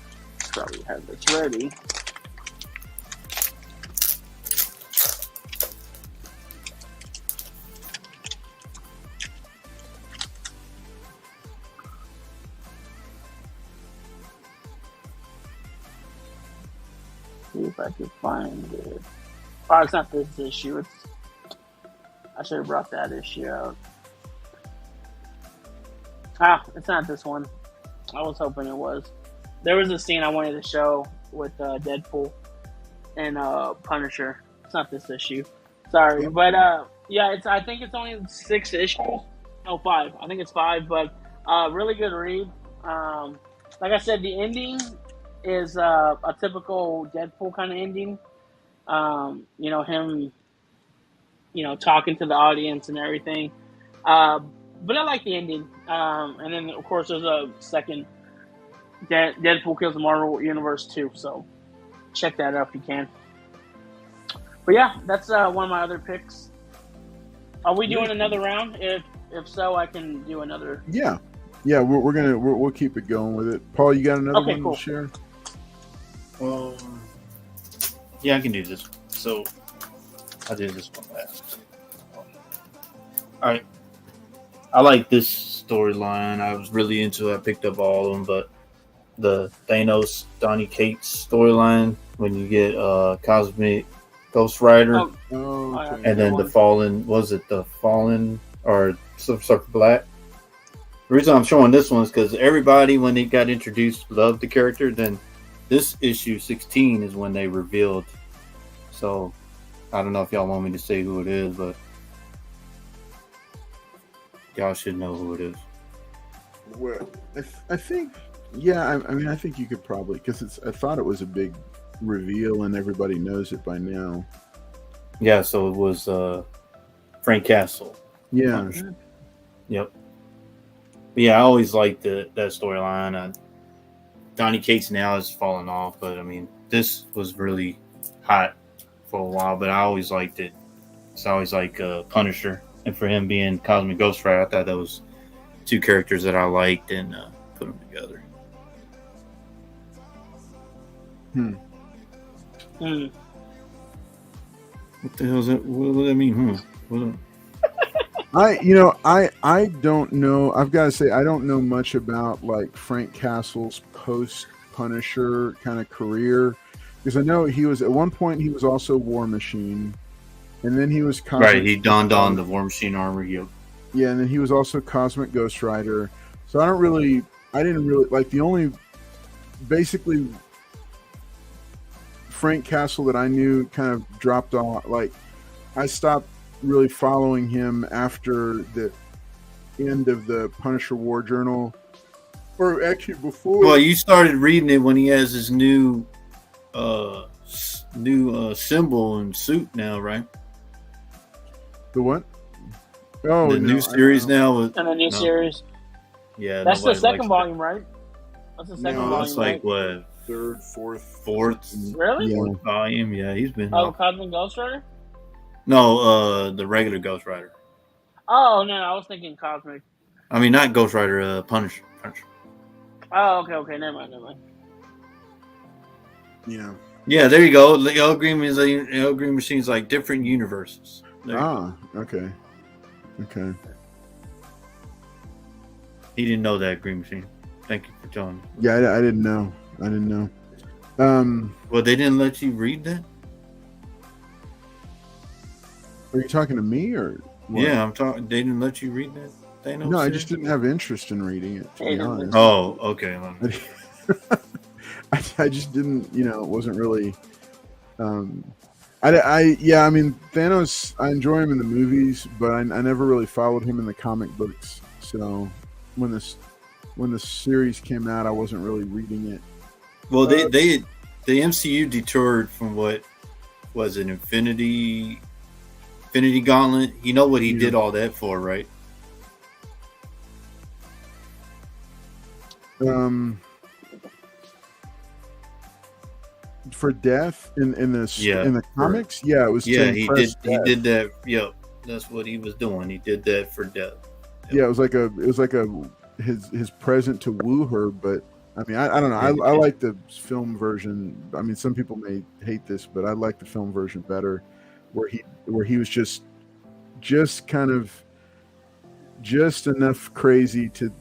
Probably have this ready. See if I can find it. Oh, it's not this issue. I should have brought that issue out. It's not this one. I was hoping it was. There was a scene I wanted to show with Deadpool and Punisher. It's not this issue. Sorry. But I think it's only 6 issues. No, 5. I think it's 5, but really good read. Like I said, the ending is a typical Deadpool kind of ending. Him, talking to the audience and everything. But I like the ending. And then, of course, there's a second Deadpool kills the Marvel Universe 2. So check that out if you can. But yeah, that's one of my other picks. Are we doing another round? If so, I can do another. Yeah, we'll keep it going with it. Paul, you got another one to share? Yeah, I can do this. So I did this one last. All right. I like this storyline. I was really into it. I picked up all of them, but the Thanos Donny Cates storyline when you get Cosmic Ghost Rider and then the Fallen, was it the Fallen or Silver Surfer Black? The reason I'm showing this one is because everybody, when they got introduced, loved the character. Then this issue 16 is when they revealed. So I don't know if y'all want me to say who it is, but y'all should know who it is. Well, I think, I think you could probably, because I thought it was a big reveal and everybody knows it by now. Yeah, so it was Frank Castle. Yeah. Yep. But yeah, I always liked that storyline. Donny Cates now has fallen off, but I mean, this was really hot for a while. But I always liked it. It's always like Punisher, and for him being Cosmic Ghost Rider, I thought that was two characters that I liked and put them together. What the hell is that? What does that mean? I don't know. I've got to say, I don't know much about like Frank Castle's post Punisher kind of career, because I know he was at one point he was also War Machine, and then he was right. He donned on the War Machine armor. Yep. Yeah, and then he was also Cosmic Ghost Rider. So I didn't really like the only basically Frank Castle that I knew kind of dropped off. Like I stopped really following him after the end of the Punisher War Journal, or actually before. Well, you started reading it when he has his new symbol and suit now, right? The what? Oh, the new series now. And the new series. Yeah, that's the second volume, right? That's the second volume. It's like what? Third, fourth. Really? Fourth volume. Yeah, he's been. Oh, Cosmic Ghost Rider. No, the regular Ghost Rider. Oh no, I was thinking Cosmic. I mean, not Ghost Rider. Punisher. Oh, okay. Never mind. Yeah. Yeah, there you go. The El Green Machine's like different universes. Okay. He didn't know that, Green Machine. Thank you for telling me. Yeah, I didn't know. Well, they didn't let you read that? Are you talking to me or what? Yeah, I'm talking. They didn't let you read that? No, I just didn't have interest in reading it, to be honest. Oh, okay. I just didn't, it wasn't really. I mean, Thanos, I enjoy him in the movies, but I never really followed him in the comic books. So when the series came out, I wasn't really reading it. Well, the MCU detoured from what was an Infinity Gauntlet. You know what he did all that for, right? For death in the comics, it was. Yeah, he did that. Yep, that's what he was doing. He did that for death. Yep. Yeah, it was like his present to woo her. But I mean, I don't know. I like the film version. I mean, some people may hate this, but I like the film version better, where he was just kind of just enough crazy to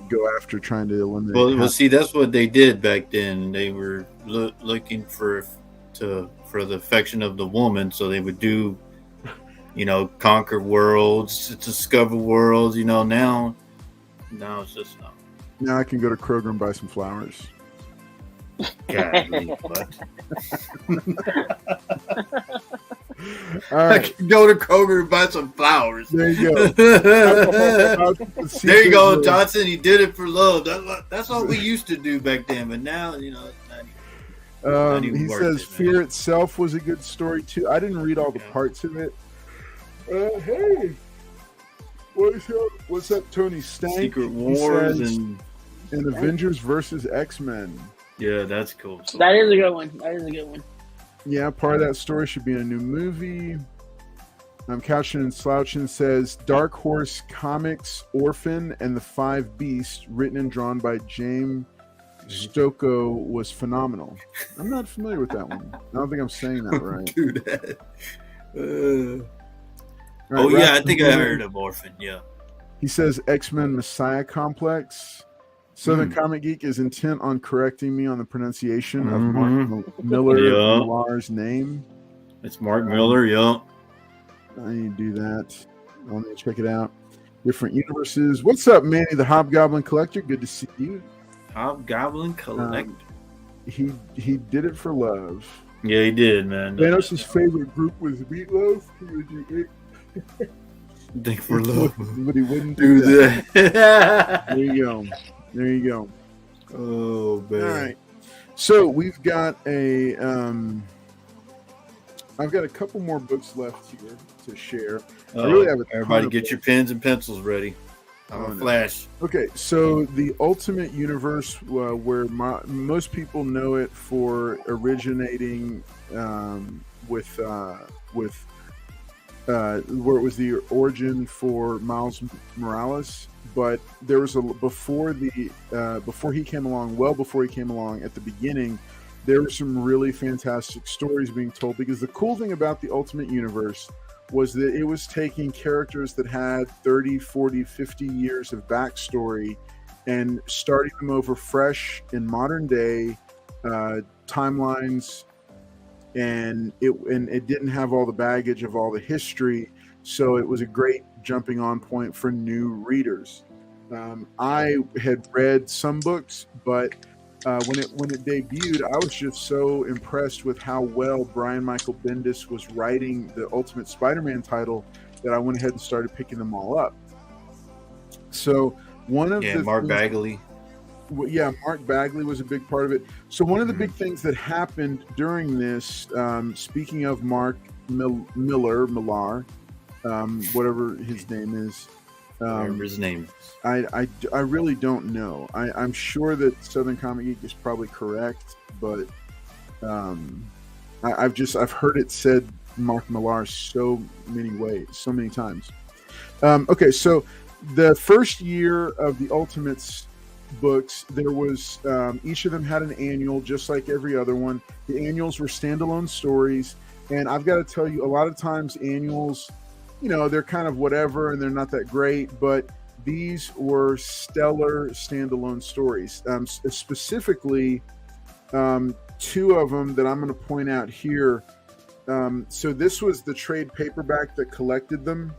go after trying to eliminate. Well, see, that's what they did back then. They were looking for the affection of the woman, so they would do, conquer worlds, discover worlds. Now it's just not. Now I can go to Kroger and buy some flowers. Golly, what? All right. I can go to Kroger and buy some flowers. There you go. There you go, Johnson. He did it for love. That's what we used to do back then, but now, it's not even he says Fear itself was a good story too. I didn't read all the parts of it. Hey, what's up, Tony Stank? Secret Wars and Avengers versus X-Men. Yeah, that's cool. That is a good one. Yeah, part of that story should be in a new movie. Couching and Slouching says Dark Horse Comics Orphan and the Five Beasts, written and drawn by James Stocco, was phenomenal. I'm not familiar with that one. I don't think I'm saying that right. Do that. Right, yeah, I think I heard of Orphan. Yeah. He says X-Men Messiah Complex. Southern Comic Geek is intent on correcting me on the pronunciation of Mark Millar's name. It's Mark Miller, yeah. I need to do that. I'll need to check it out. Different universes. What's up, Manny the Hobgoblin Collector? Good to see you. Hobgoblin Collector. He did it for love. Yeah, he did, man. Thanos' favorite group was Meatloaf. Think for love. But he wouldn't do that. There you go. Oh, man. All right. So we've got I've got a couple more books left here to share. I really have everybody get your pens and pencils ready. I'm a Flash. Okay, so the Ultimate Universe, where most people know it for originating with where it was the origin for Miles Morales, but there was before he came along, well before he came along at the beginning, there were some really fantastic stories being told, because the cool thing about the Ultimate Universe was that it was taking characters that had 30, 40, 50 years of backstory and starting them over fresh in modern day timelines, and it didn't have all the baggage of all the history, so it was a great jumping on point for new readers. I had read some books, but when it debuted, I was just so impressed with how well Brian Michael Bendis was writing the Ultimate Spider-Man title that I went ahead and started picking them all up. So one of Mark Bagley. Yeah, Mark Bagley was a big part of it. So one of the big things that happened during this, speaking of Mark Millar, whatever his name is. Whatever his name is. I really don't know. I'm sure that Southern Comic Geek is probably correct, but I've heard it said Mark Millar so many times. Okay, so the first year of the Ultimates books, there was each of them had an annual, just like every other one. The annuals were standalone stories, and I've got to tell you, a lot of times annuals, they're kind of whatever and they're not that great, but these were stellar standalone stories. Specifically, two of them that I'm going to point out here. So this was the trade paperback that collected them.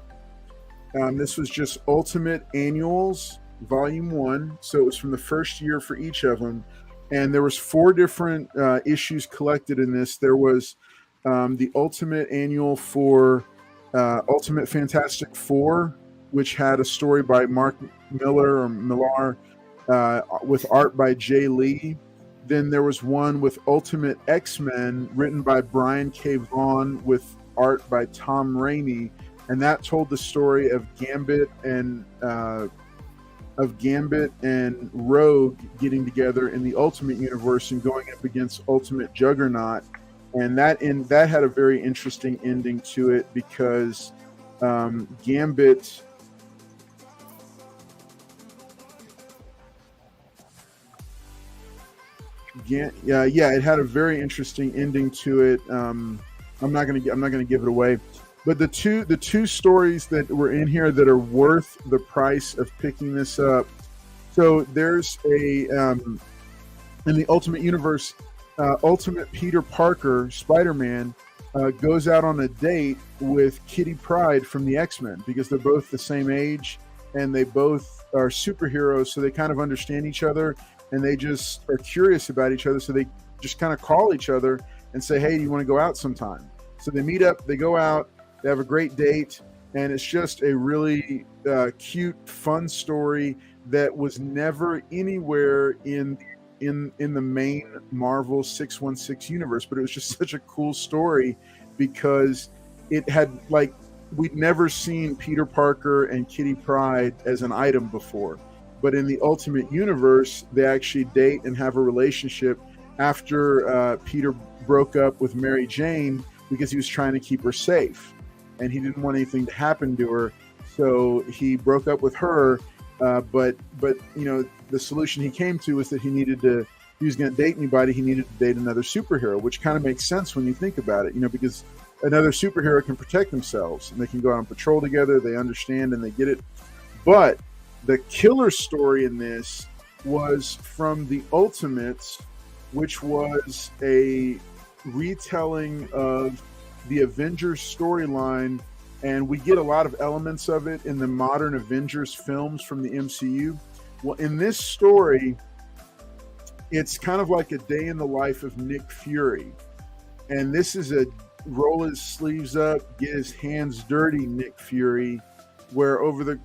This was just Ultimate Annuals, Volume 1. So it was from the first year for each of them. And there was 4 different issues collected in this. There was the Ultimate Annual for Ultimate Fantastic Four, which had a story by Mark Millar with art by Jay Lee. Then there was one with Ultimate X-Men, written by Brian K. Vaughan with art by Tom Rainey, and that told the story of Gambit and Rogue getting together in the Ultimate Universe and going up against Ultimate Juggernaut. And that had a very interesting ending to it, because Gambit it had a very interesting ending to it. I'm not gonna give it away, but the two stories that were in here that are worth the price of picking this up. So there's in the Ultimate Universe, Ultimate Peter Parker, Spider-Man, goes out on a date with Kitty Pryde from the X-Men, because they're both the same age and they both are superheroes, so they kind of understand each other and they just are curious about each other. So they just kind of call each other and say, hey, do you want to go out sometime? So they meet up, they go out, they have a great date, and it's just a really cute, fun story that was never anywhere in the main Marvel 616 universe, but it was just such a cool story because it had, like, we'd never seen Peter Parker and Kitty Pryde as an item before, but in the Ultimate Universe, they actually date and have a relationship after Peter broke up with Mary Jane because he was trying to keep her safe and he didn't want anything to happen to her, so he broke up with her. But the solution he came to was that he was going to date anybody, he needed to date another superhero, which kind of makes sense when you think about it, because another superhero can protect themselves and they can go out on patrol together, they understand and they get it. But the killer story in this was from the Ultimates, which was a retelling of the Avengers storyline, and we get a lot of elements of it in the modern Avengers films from the MCU. Well, in this story, it's kind of like a day in the life of Nick Fury, and this is a roll his sleeves up, get his hands dirty Nick Fury, where over the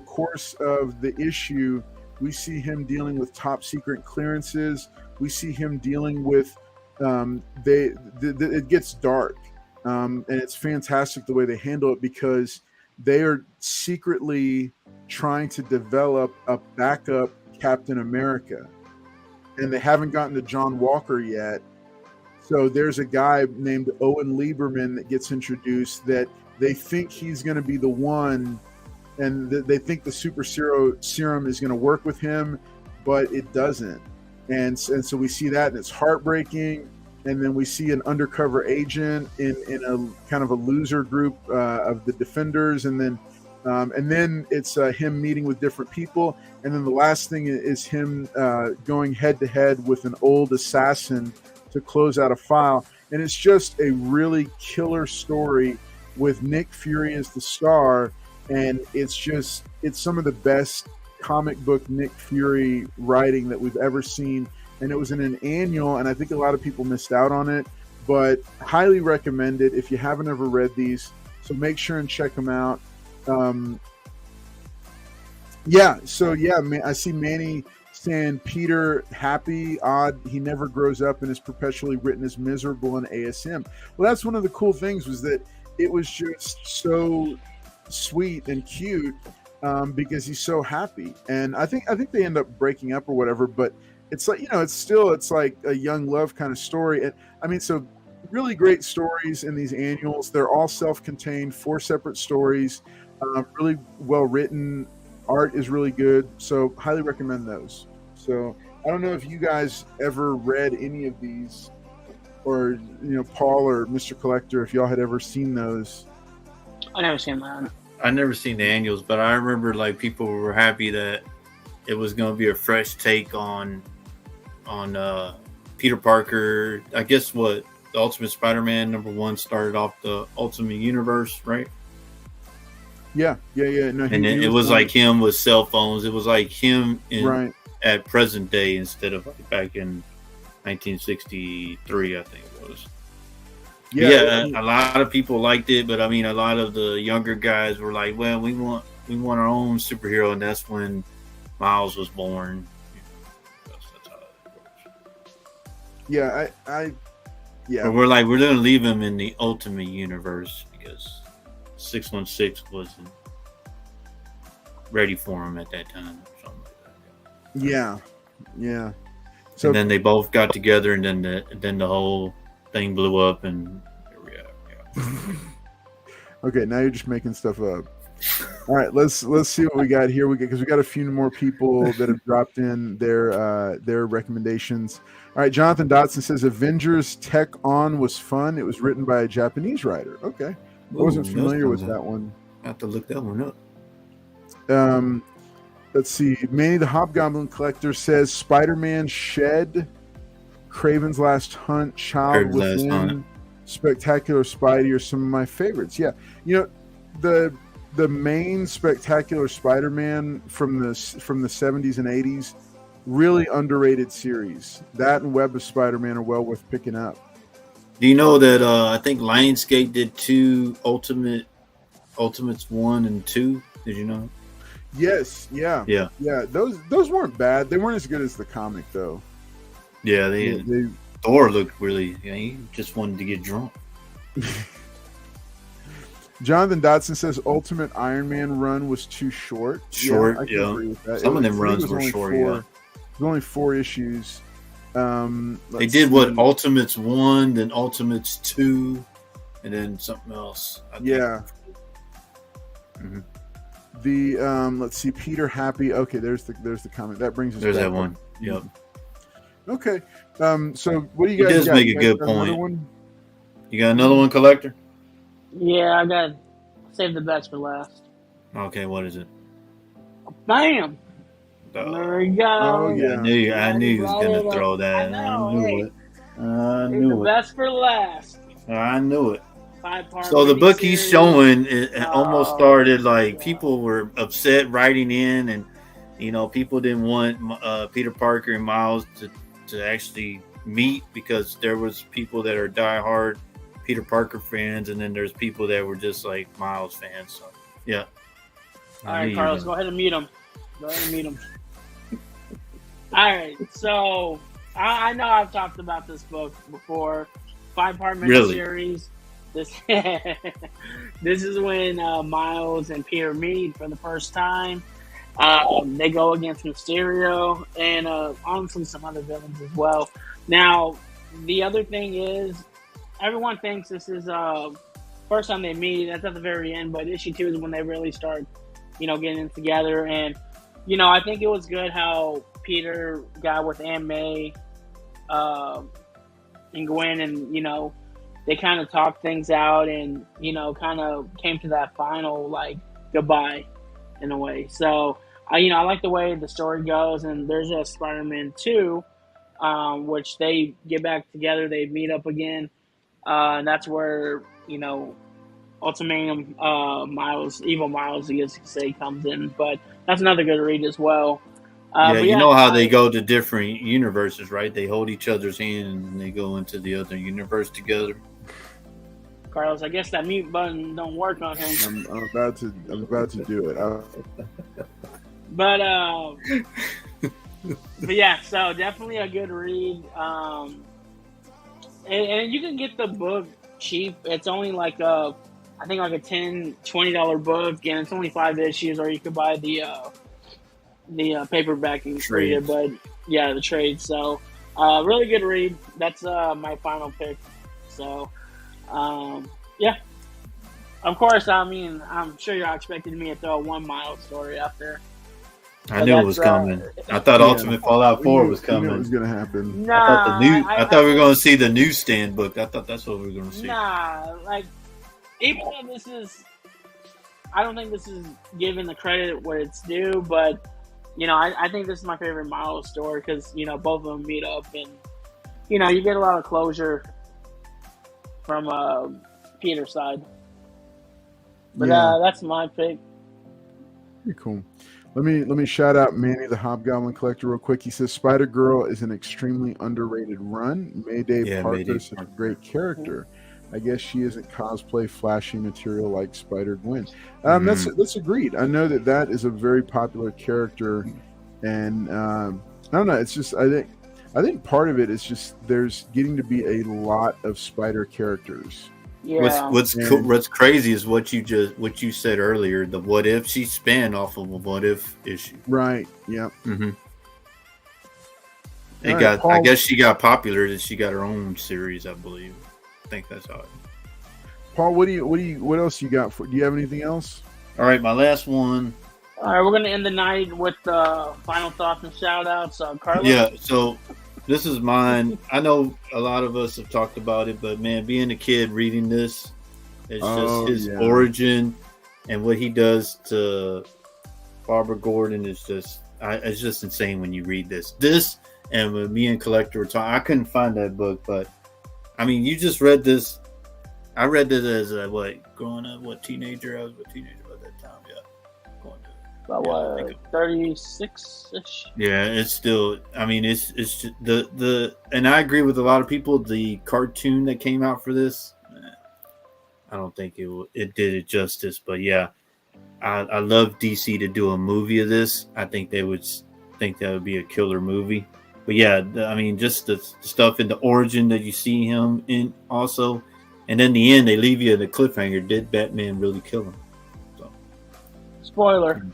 course of the issue, we see him dealing with top secret clearances. We see him dealing with it gets dark, and it's fantastic the way they handle it, because they are secretly trying to develop a backup Captain America, and they haven't gotten to John Walker yet. So there's a guy named Owen Lieberman that gets introduced that they think he's going to be the one, and they think the super serum is going to work with him, but it doesn't. And so we see that, and it's heartbreaking. And then we see an undercover agent in a kind of a loser group of the Defenders, and then it's him meeting with different people, and then the last thing is him going head to head with an old assassin to close out a file. And it's just a really killer story with Nick Fury as the star, and it's some of the best comic book Nick Fury writing that we've ever seen. And it was in an annual, and I think a lot of people missed out on it, but highly recommend it if you haven't ever read these. So make sure and check them out. I see Manny saying Peter happy, odd, he never grows up and is perpetually written as miserable in ASM. Well, that's one of the cool things, was that it was just so sweet and cute because he's so happy. And I think they end up breaking up or whatever, but it's like, it's like a young love kind of story. And I mean, so really great stories in these annuals. They're all self-contained, 4 separate stories, really well written. Art is really good. So highly recommend those. So I don't know if you guys ever read any of these, or, Paul or Mr. Collector, if y'all had ever seen those. I never seen that. I never seen the annuals, but I remember like people were happy that it was going to be a fresh take on Peter Parker. I guess the Ultimate Spider-Man #1 started off the Ultimate Universe, right? Yeah. No, and it was like him with cell phones. It was like him at present day instead of like back in 1963, I think it was. Yeah, a lot of people liked it, but I mean, a lot of the younger guys were like, "Well, we want our own superhero," and that's when Miles was born. That's how it works. Yeah, But we're going to leave him in the Ultimate Universe because 616 wasn't ready for him at that time, or something like that. Yeah. So, and then they both got together, and then the whole thing blew up, and here we are. Yeah. Okay, now you're just making stuff up. All right, let's see what we got here. Because we got a few more people that have dropped in their recommendations. All right, Jonathan Dotson says Avengers Tech On was fun. It was written by a Japanese writer. Okay, I wasn't familiar with that one. I have to look that one up. Let's see. Manny the Hobgoblin Collector says Spider-Man Shed, Kraven's Last Hunt, Child Within, Spectacular Spidey are some of my favorites. Yeah, the main Spectacular Spider-Man from the 70s and 80s, really underrated series. That and Web of Spider-Man are well worth picking up. Do you know that I think Lionsgate did 2 Ultimates 1 and 2? Did you know? Yes, yeah. Those weren't bad. They weren't as good as the comic, though. Yeah, Thor looked really. He just wanted to get drunk. Jonathan Dotson says Ultimate Iron Man run was too short. Short, I can agree with that. Some of them runs were short. It was only 4 issues. They did what? Ultimates 1, then Ultimates 2, and then something else. Mm-hmm. The let's see, Peter Happy. Okay, there's the comment. That brings us. There's back that one. Yep. Okay. So what do you guys? It does make a good point. You got another one, Collector? Yeah, I got save the best for last. Okay, what is it? Bam! There you go. Oh yeah. I knew he was gonna throw that. I knew it. I knew the best for last. I knew it. 5-part So the book series. he's showing, it almost started like people were upset writing in, and people didn't want Peter Parker and Miles to actually meet because there was people that are diehard Peter Parker fans, and then there's people that were just like Miles fans. So yeah. All right, Carlos, go ahead and meet him. All right, so I know I've talked about this book before. 5-part miniseries. This this is when Miles and Peter meet for the first time. They go against Mysterio and honestly some other villains as well. Now, the other thing is, everyone thinks this is first time they meet. That's at the very end, but issue 2 is when they really start, getting it together. And I think it was good how Peter got with Aunt May and Gwen, and they kind of talked things out, and kind of came to that final goodbye in a way. So I like the way the story goes. And there's a Spider-Man 2, which they get back together, they meet up again, and that's where Ultimatum Evil Miles, I guess you could say, comes in. But that's another good read as well. You know how they go to different universes, right? They hold each other's hand and they go into the other universe together. Carlos, I guess that mute button don't work on him. I'm about to do it. But yeah, so definitely a good read. And you can get the book cheap. It's only I think a $10, $20 book, and it's only 5 issues. Or you could buy the paperback and read it. But yeah, the trade. So really good read. That's my final pick. So yeah. Of course, I'm sure you're expecting me to throw a 1 Mile story after. I knew it was coming. I thought Ultimate Fallout 4 was coming. It was going to happen. Nah, I thought we were going to see the newsstand book. I thought that's what we were going to see. Nah, even though this is, I don't think this is given the credit where it's due, but I think this is my favorite Miles story because both of them meet up, and you get a lot of closure from Peter's side. But that's my pick. Pretty cool. Let me shout out Manny the Hobgoblin Collector real quick. He says Spider-Girl is an extremely underrated run. Mayday Parker is a great character. I guess she isn't cosplay flashy material like Spider-Gwen. That's agreed. I know that is a very popular character, and I don't know. It's just I think part of it is just there's getting to be a lot of Spider characters. Yeah. What's crazy is what you said earlier. The what if she span off of a what if issue. Right. Yeah. Mm-hmm. Paul, I guess she got popular that she got her own series. I believe. I think that's how. Paul, what else you got? Do you have anything else? All right, my last one. All right, we're gonna end the night with final thoughts and shout outs. Carlos. Yeah. So. This is mine. I know a lot of us have talked about it, but man, being a kid reading this, it's just his origin and what he does to Barbara Gordon is it's just insane when you read this. This and when me and Collector were talking, I couldn't find that book, but I mean, you just read this. I read this as growing up, teenager? I was a teenager at that time. Yeah, going to. About 36-ish. Yeah, it's still. I mean, it's just the and I agree with a lot of people. The cartoon that came out for this, I don't think it did it justice. But yeah, I love DC to do a movie of this. I think they would think that would be a killer movie. But yeah, I mean, just the stuff in the origin that you see him in also, and then the end they leave you at a cliffhanger. Did Batman really kill him? So, spoiler.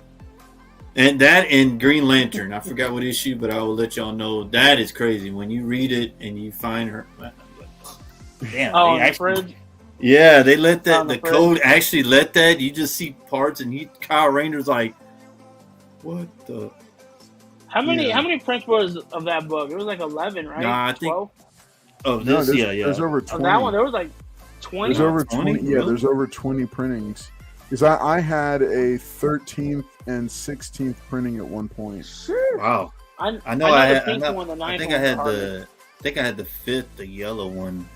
And that in Green Lantern, I forgot what issue, but I will let y'all know that is crazy when you read it and you find her. Damn! Oh, the fridge. Yeah, they let that. The code actually let that. You just see parts, and Kyle Rayner's like, "What the?" How many prints was of that book? It was 11, right? Nah, I think. 12? Oh, this, no, yeah. There's over 20. Oh, that one, there was 20. There's over 20. Really? Yeah, there's over 20 printings. Because I had a 13th and 16th printing at one point. Sure. Wow. I know the pink one, the 9th I think I had the 5th, the yellow one,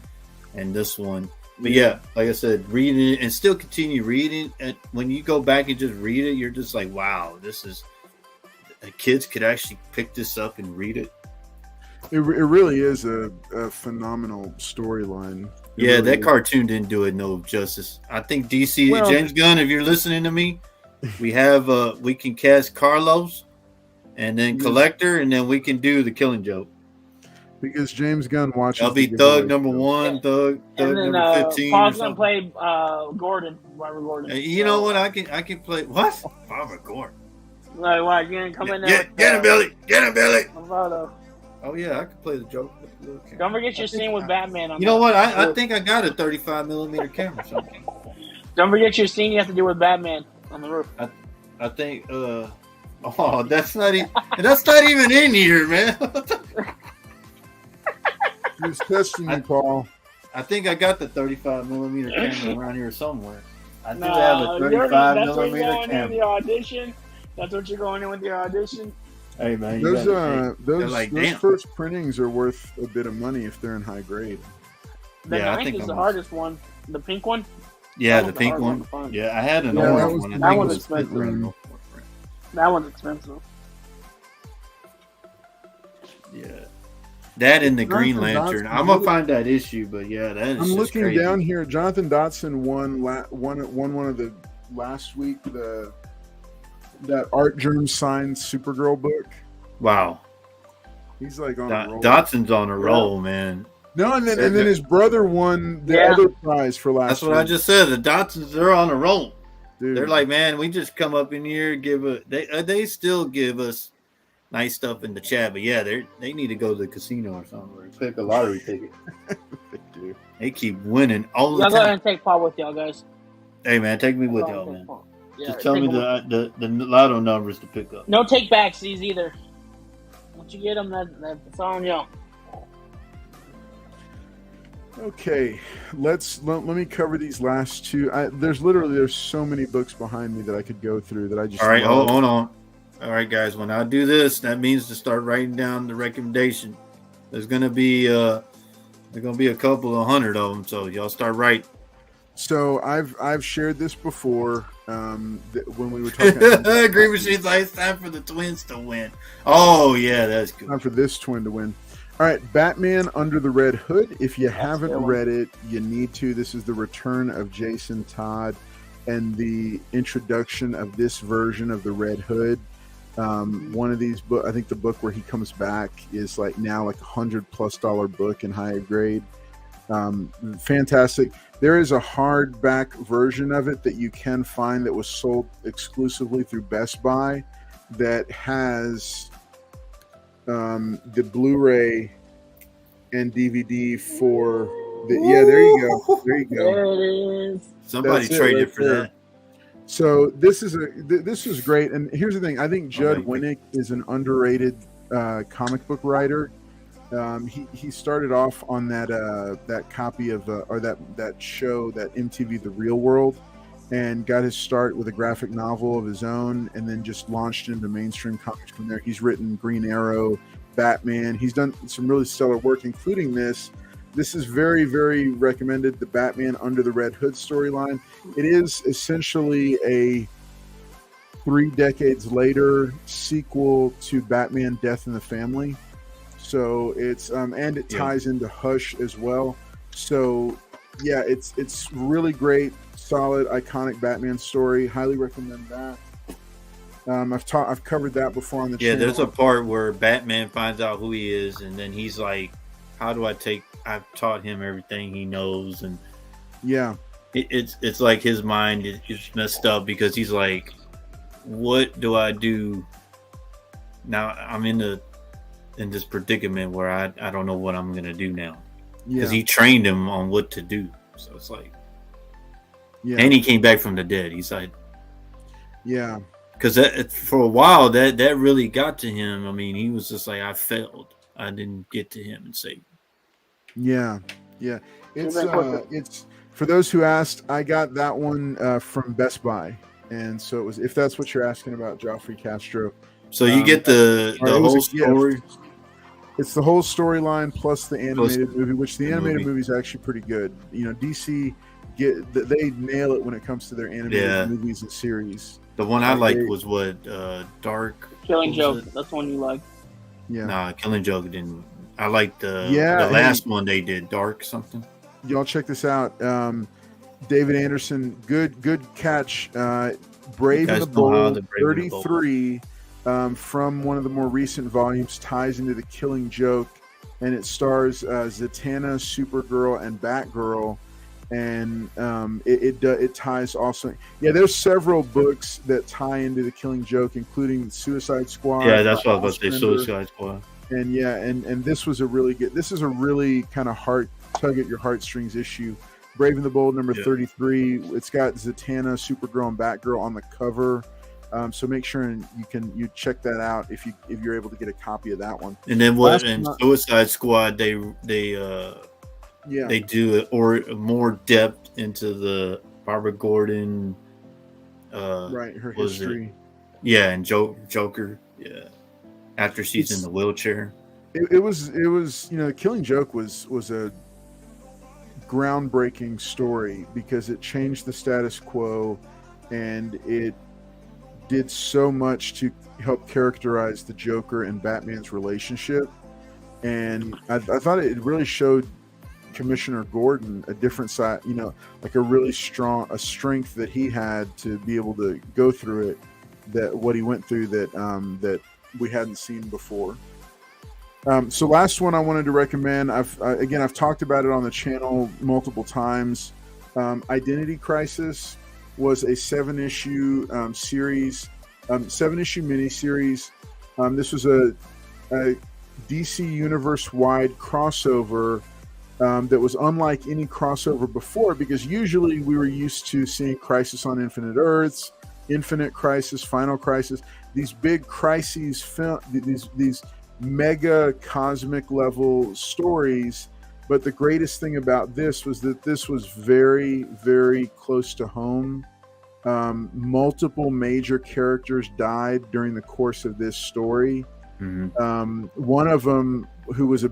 and this one. But yeah, like I said, reading it and still continue reading. And when you go back and just read it, you're just like, wow, this is. Kids could actually pick this up and read it. It really is a phenomenal storyline. Yeah, that cartoon didn't do it no justice. I think DC, James Gunn, if you're listening to me, we have we can cast Carlos and then Collector, and then we can do the Killing Joke. Because James Gunn watches. I'll be the Thug giveaway number show. one, Thug And then number 15. Paul's or gonna something. play Gordon, Robert Gordon. You know what? I can play what? Robert Gordon. Like, what? You gonna come in there? Get him, Billy. Get him, Billy. Photo. Oh yeah, I can play the Joker. Don't forget your scene with Batman. On You know that. what? I think I got a 35 millimeter camera. Or something. Don't forget your scene you have to do with Batman on the roof. I think. Oh, that's not even in here, man. He's testing you, Paul. I think I got the 35 millimeter camera around here somewhere. I do No, have a 35 that's what you're millimeter going in with camera. your audition. That's what you're going in with your audition. Hey man, you Those gotta think. They're like, those damn. first printings are worth a bit of money if they're in high grade. The Yeah, I ninth think is I'm the gonna- hardest one. The pink one. Yeah, That the was pink hard one. to find. Yeah, I had an Yeah, orange that was- one. I that think it one's was expensive. print. That one's expensive. Yeah, that and the Green Jonathan Lantern. Dotson I'm gonna really- find that issue, but yeah, that is. I'm just looking crazy. down here. Jonathan Dotson won one of the last week that Art Germ signed Supergirl book. Wow, He's like on a roll. Dotson's on a roll, man. No, and then his brother won the Yeah. other prize for last. That's what I week. just said. The Dotsons, they're on a roll. Dude. They're like, man, we just come up in here, they still give us nice stuff in the chat, but yeah, they need to go to the casino or somewhere and pick a lottery ticket. Dude. They keep winning all the Y'all go ahead time. and take Paul with y'all, guys. Hey man, take me with Go y'all, ahead and man. take Paul. Yeah, Just tell take me him with- the lotto numbers to pick up. No take backsies either. Once you get them, that's on y'all. Okay, let me cover these last two. There's so many books behind me that I could go through that I just. All right, love. hold on. All right, guys, when I do this, that means to start writing down the recommendation. There's gonna be a couple of hundred of them, so y'all start writing. So I've shared this before when we were talking. Green Machine's like, it's time for the Twins to win. Oh yeah, that's good. Time for this twin to win. All right, Batman Under the Red Hood. If you haven't good one. read it, you need to. This is the return of Jason Todd and the introduction of this version of the Red Hood. One of these books, I think the book where he comes back is like now like $100+ book in high grade. Fantastic. There is a hardback version of it that you can find that was sold exclusively through Best Buy that has the Blu-ray and DVD for the. Yeah, there you go. There you go. There it is. Somebody That's it traded right for there. that. So this is great. And here's the thing: I think Judd thank you. Winnick is an underrated comic book writer. He started off on that copy of or that show, that MTV The Real World, and got his start with a graphic novel of his own, and then just launched into mainstream comics from there. He's written Green Arrow, Batman. He's done some really stellar work, including this. This is very, very recommended, the Batman Under the Red Hood storyline. It is essentially a 3 decades later sequel to Batman Death in the Family. So it's and it ties into Hush as well. So yeah, it's really great, solid, iconic Batman story. Highly recommend that. I've covered that before on the channel. There's a part where Batman finds out who he is, and then he's like, "How do I've taught him everything he knows," and yeah, it's like his mind is messed up because he's like, "What do I do now? I'm in this predicament where I don't know what I'm gonna do now." Because he trained him on what to do, so it's like, and he came back from the dead. He's like, because for a while that really got to him. I mean, he was just like, I failed. I didn't get to him and save him. Yeah. It's for those who asked. I got that one from Best Buy, and so it was. If that's what you're asking about, Joffrey Castro. So you get the whole story. It's the whole storyline plus the animated movie, which the animated movie is actually pretty good. You know, DC they nail it when it comes to their animated movies and series. The one I liked was Dark Killing Joke. That's the one you like. Yeah. Nah, Killing Joke didn't. I liked the last one they did, Dark something. Y'all check this out. David Anderson, good catch. Brave and the Bold, 33. From one of the more recent volumes, ties into the Killing Joke and it stars Zatanna, Supergirl, and Batgirl. And it ties also. Yeah, there's several books that tie into the Killing Joke, including Suicide Squad. Yeah, that's what I was about to say. Suicide Squad. And yeah, and this was a really good. This is a really kind of tug at your heartstrings issue. Brave and the Bold number 33. It's got Zatanna, Supergirl, and Batgirl on the cover. So make sure and you check that out if you're able to get a copy of that one. And then Suicide Squad they do it or more depth into the Barbara Gordon, her history. And Joker, after she's in the wheelchair. It was Killing Joke was a groundbreaking story because it changed the status quo, and it did so much to help characterize the Joker and Batman's relationship. And I thought it really showed Commissioner Gordon a different side, like a really strength that he had to be able to go through it, that what he went through that we hadn't seen before. So last one I wanted to recommend, I've talked about it on the channel multiple times. Identity Crisis was a 7-issue series, 7-issue miniseries. This was a DC Universe-wide crossover that was unlike any crossover before, because usually we were used to seeing Crisis on Infinite Earths, Infinite Crisis, Final Crisis, these big crises, these mega cosmic level stories. But the greatest thing about this was that this was very, very close to home. Multiple major characters died during the course of this story. Mm-hmm. One of them, who was a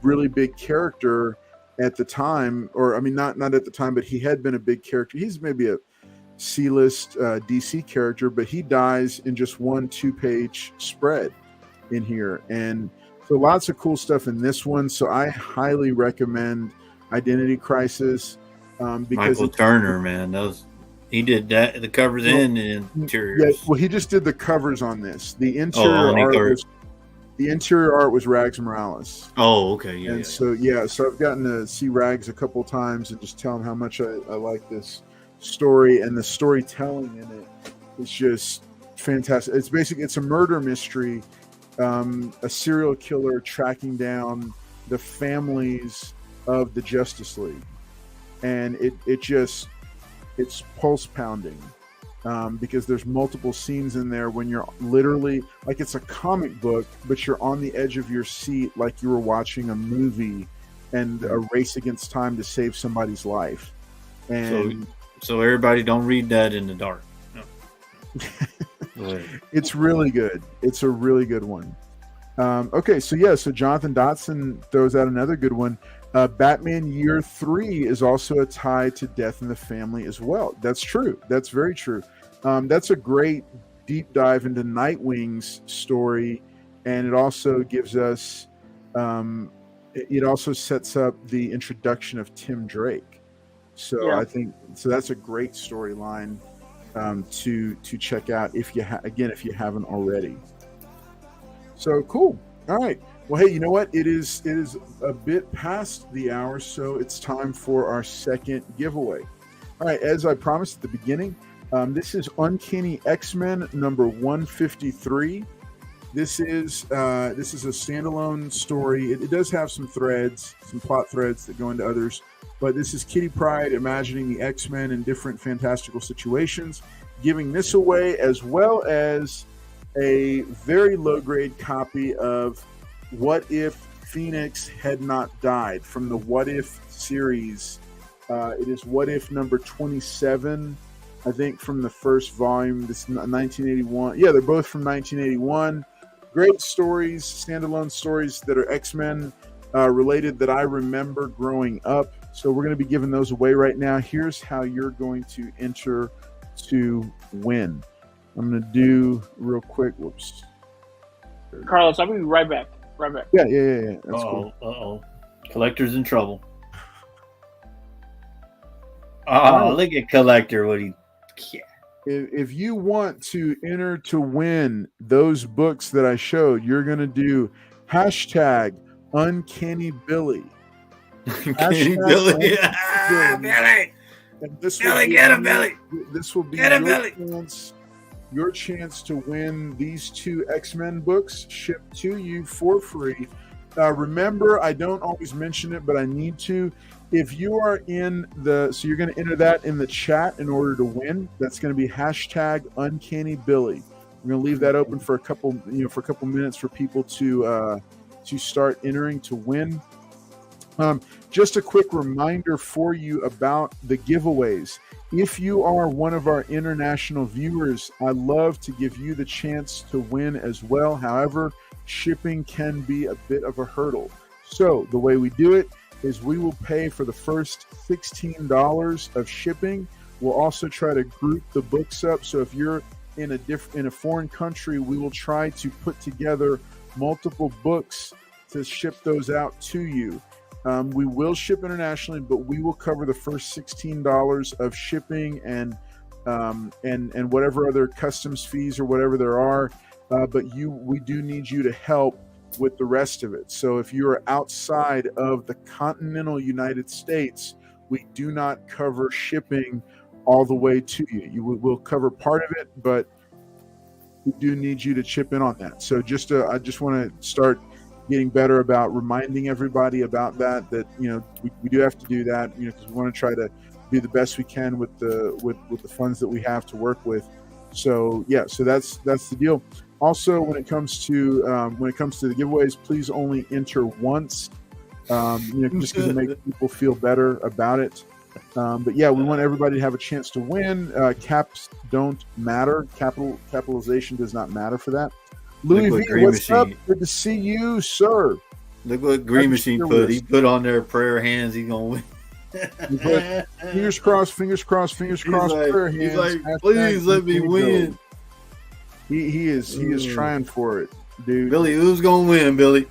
really big character at the time, or I mean, not at the time, but he had been a big character. He's maybe a C-list DC character, but he dies in just 1 2-page spread in here. And so lots of cool stuff in this one. So I highly recommend Identity Crisis. Because Michael Turner, man, he did that, the covers and the interiors. Yeah, well, he just did the covers on this. The interior art was Rags Morales. Oh, okay. Yeah. And so I've gotten to see Rags a couple times and just tell him how much I like this story, and the storytelling in it is just fantastic. It's a murder mystery, a serial killer tracking down the families of the Justice League, and it's pulse pounding. Because there's multiple scenes in there when you're literally, like, it's a comic book, but you're on the edge of your seat like you were watching a movie and a race against time to save somebody's life. And so everybody don't read that in the dark. No. It's really good. It's a really good one. So Jonathan Dotson throws out another good one. Batman Year 3 is also a tie to Death in the Family as well. That's true. That's very true. That's a great deep dive into Nightwing's story, and it also gives us, it also sets up the introduction of Tim Drake. So I think that's a great storyline to check out if you haven't already. So cool. All right. Well, hey, you know what? It is a bit past the hour, so it's time for our second giveaway. All right, as I promised at the beginning, this is Uncanny X-Men number 153. This is a standalone story. It does have some plot threads that go into others, but this is Kitty Pryde imagining the X-Men in different fantastical situations, giving this away, as well as a very low-grade copy of What If Phoenix Had Not Died from the What If series. It is What If number 27, I think, from the first volume. This is 1981. Yeah, they're both from 1981. Great stories, standalone stories that are X-Men related that I remember growing up. So we're going to be giving those away right now. Here's how you're going to enter to win. I'm going to do real quick. Whoops. Carlos, I'll be right back. Yeah. That's cool. Uh-oh. Collector's in trouble. Look at Collector. If you want to enter to win those books that I showed, you're going to do hashtag Uncanny Billy. Kenny Billy. Billy. And this Billy, get him, Billy. This will be Get him, Billy. Your chance to win these 2 X-Men books shipped to you for free. Remember, I don't always mention it, but I need to. If you are so you're going to enter that in the chat in order to win. That's going to be #UncannyBilly. We're going to leave that open for a couple minutes for people to start entering to win. Just a quick reminder for you about the giveaways. If you are one of our international viewers, I love to give you the chance to win as well. However, shipping can be a bit of a hurdle. So the way we do it is we will pay for the first $16 of shipping. We'll also try to group the books up. So if you're in a foreign country, we will try to put together multiple books to ship those out to you. We will ship internationally, but we will cover the first $16 of shipping and whatever other customs fees or whatever there are. But we do need you to help with the rest of it. So if you are outside of the continental United States, we do not cover shipping all the way to you. We'll cover part of it, but we do need you to chip in on that. So I just want to start getting better about reminding everybody about that we do have to do that, because we want to try to do the best we can with the funds that we have to work with. So that's the deal. Also, when it comes to the giveaways, please only enter once, just to make people feel better about it. But we want everybody to have a chance to win. Caps don't matter. Capitalization does not matter for that. Louis V, what's up? Good to see you, sir. Look what Green Machine put. He put on their prayer hands. He's gonna win. Fingers crossed. Fingers crossed. Prayer hands. He's like, please let me win. He is trying for it, dude. Billy, who's gonna win, Billy?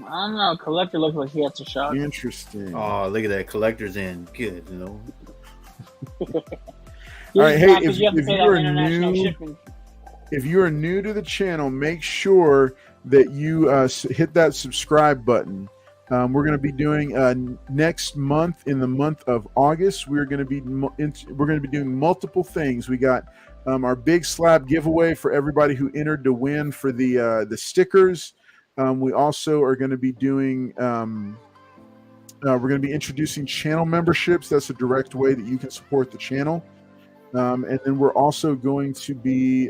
I don't know. Collector looks like he has a shot. Interesting. Oh, look at that. Collector's in. Good, All right, hey, if you are new to the channel, make sure that you hit that subscribe button. We're going to be doing next month, in the month of August, we're going to be doing multiple things. We got our big slab giveaway for everybody who entered to win for the stickers. We also are going to be doing we're going to be introducing channel memberships. That's a direct way that you can support the channel. And then we're also going to be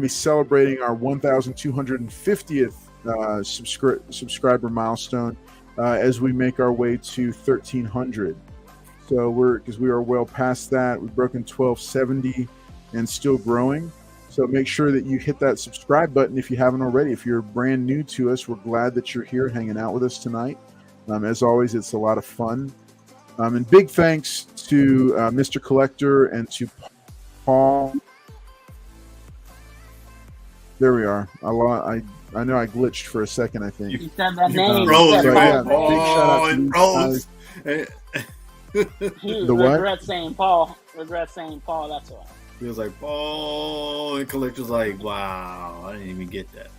celebrating our 1,250th subscriber milestone as we make our way to 1,300. So because we are well past that. We've broken 1,270 and still growing. So make sure that you hit that subscribe button if you haven't already. If you're brand new to us, we're glad that you're here hanging out with us tonight. As always, it's a lot of fun. And big thanks to Mr. Collector and to Paul. There we are. I know I glitched for a second, I think. You said that name. Froze, right? Big shout out to froze. Regret saying Paul. That's why. He was like, oh, and Collector's like, wow, I didn't even get that.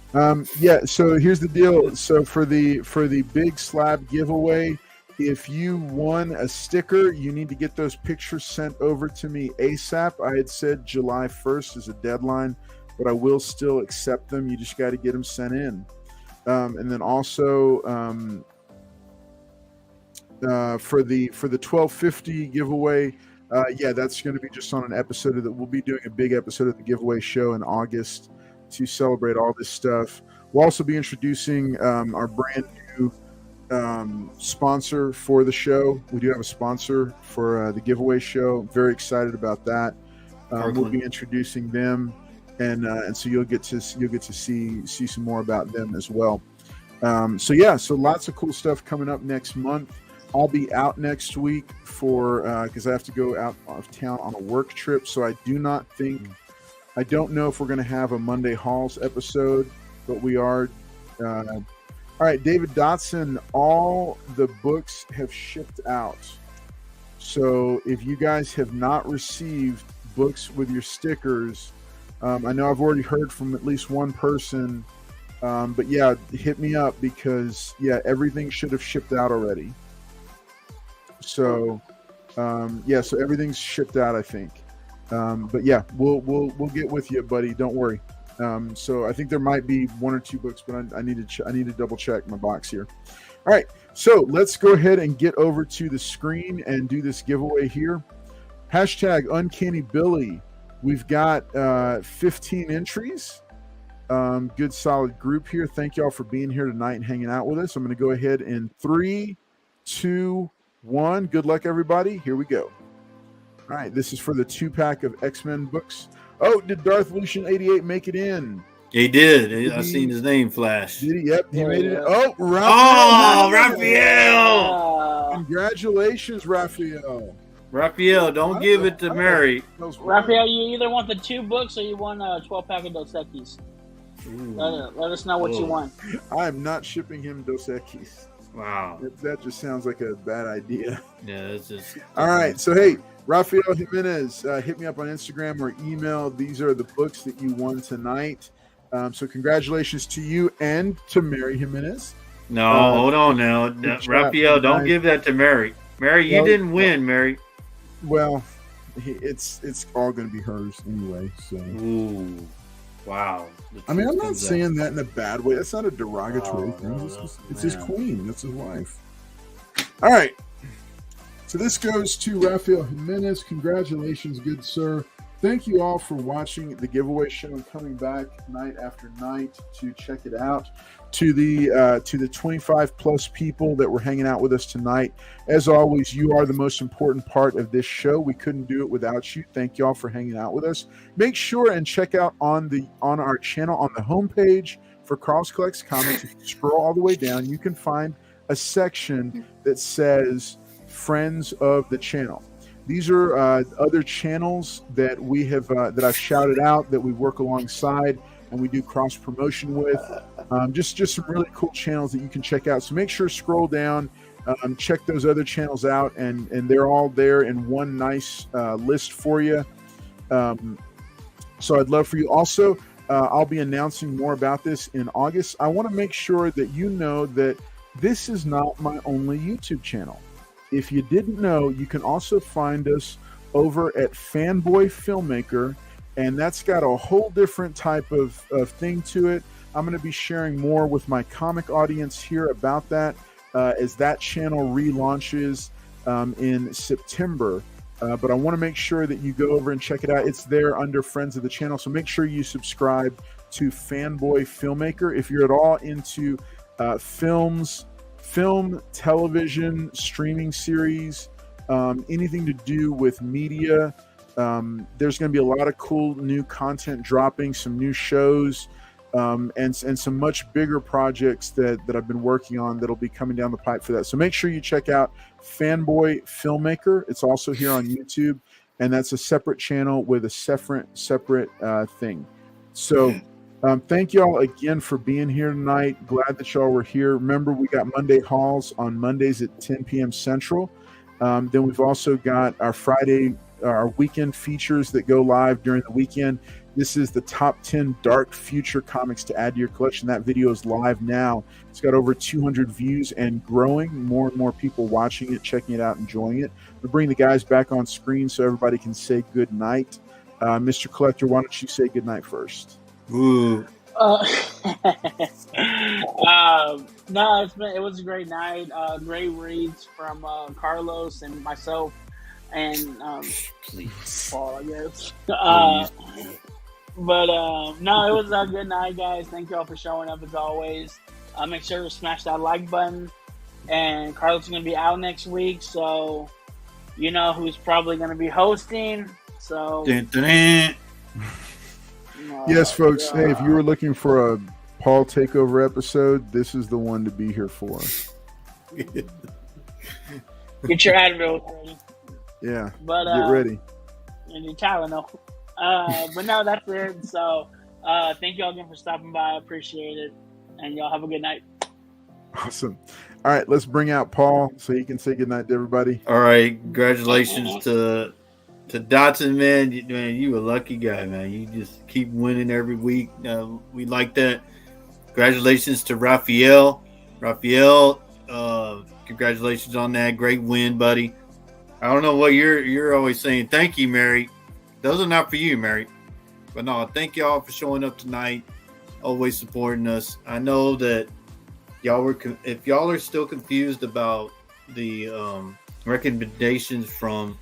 So here's the deal. So for the big slab giveaway, if you won a sticker, you need to get those pictures sent over to me ASAP. I had said July 1st is a deadline, but I will still accept them. You just got to get them sent in. And then also for the 1250 giveaway, that's going to be just on an episode of that. We'll be doing a big episode of the giveaway show in August to celebrate all this stuff. We'll also be introducing our brand new sponsor for the show. We do have a sponsor for the giveaway show. Very excited about that. We'll be introducing them, and so you'll get to see some more about them as well. So lots of cool stuff coming up next month. I'll be out next week because I have to go out of town on a work trip. So I don't know if we're going to have a Monday Hauls episode, but we are. All right, David Dotson, all the books have shipped out. So if you guys have not received books with your stickers, I know I've already heard from at least one person But yeah, hit me up because everything should have shipped out already. So so everything's shipped out, I think. But yeah, we'll get with you, buddy. Don't worry. So I think there might be 1 or 2 books, but I need to double check my box here. All right, so let's go ahead and get over to the screen and do this giveaway here. Hashtag Uncanny Billy. We've got 15 entries. Good solid group here. Thank y'all for being here tonight and hanging out with us. I'm going to go ahead in 3, 2, 1. Good luck, everybody. Here we go. All right, this is for the 2-pack of X-Men books. Oh, did Darth Lucian 88 make it in? He did. I seen his name flash. Did he? Yep, he made it. Oh, Raphael! Congratulations, Raphael. Raphael, don't give it to Mary. Raphael, you either want the 2 books or you want a 12-pack of Dos Equis. Let us know what you want. I am not shipping him Dos Equis. Wow. That just sounds like a bad idea. Yeah, it's just... All right, so hey, Rafael Jimenez, hit me up on Instagram or email. These are the books that you won tonight. So congratulations to you and to Mary Jimenez. No, hold on now. Raphael, don't give that to Mary. Mary, you didn't win, Mary. Well, it's all going to be hers anyway. So. Ooh, wow. I mean, I'm not saying that in a bad way. That's not a derogatory thing. It's his queen. That's his wife. All right. So this goes to Rafael Jimenez. Congratulations, good sir. Thank you all for watching the giveaway show and coming back night after night to check it out. To the 25 plus people that were hanging out with us tonight, as always, you are the most important part of this show. We couldn't do it without you. Thank you all for hanging out with us. Make sure and check out on our channel on the homepage for Carl's Collects Comics. If you scroll all the way down, you can find a section that says Friends of the Channel. These are other channels that we have that I've shouted out that we work alongside and we do cross promotion with. Just some really cool channels that you can check out. So make sure to scroll down, check those other channels out, and they're all there in one nice list for you. So I'd love for you. Also, I'll be announcing more about this in August. I want to make sure that you know that this is not my only YouTube channel. If you didn't know, you can also find us over at Fanboy Filmmaker, and that's got a whole different type of thing to it. I'm going to be sharing more with my comic audience here about that as that channel relaunches in September. But I want to make sure that you go over and check it out. It's there under Friends of the Channel, so make sure you subscribe to Fanboy Filmmaker. If you're at all into film, television, streaming series, anything to do with media. There's going to be a lot of cool new content dropping, some new shows, and some much bigger projects that I've been working on that'll be coming down the pipe for that. So make sure you check out Fanboy Filmmaker. It's also here on YouTube, and that's a separate channel with a separate thing. So thank y'all again for being here tonight. Glad that y'all were here. Remember, we got Monday hauls on Mondays at 10 p.m. Central. Then we've also got our weekend features that go live during the weekend. This is the top 10 dark future comics to add to your collection. That video is live now. It's got over 200 views and growing. More and more people watching it, checking it out, enjoying it. We'll bring the guys back on screen so everybody can say good night. Mr. Collector, why don't you say good night first? Ooh. No, it was a great night. Great reads from Carlos and myself, and Please. Paul, I guess. But no, it was a good night, guys. Thank you all for showing up as always. Make sure to smash that like button. And Carlos is going to be out next week, so you know who's probably going to be hosting. So. Dun, dun, dun. Yes, folks. Hey, if you were looking for a Paul takeover episode, this is the one to be here for. Get your Advil ready. Yeah, but get ready. And your Tylenol. But no, that's it. So thank you all again for stopping by. I appreciate it. And y'all have a good night. Awesome. All right, let's bring out Paul so he can say good night to everybody. All right, congratulations to Dotson, man. You a lucky guy, man. You just keep winning every week. We like that. Congratulations to Raphael. Raphael, congratulations on that great win, buddy. I don't know what you're always saying. Thank you, Mary. Those are not for you, Mary. But no, thank y'all for showing up tonight. Always supporting us. I know that if y'all are still confused about the recommendations from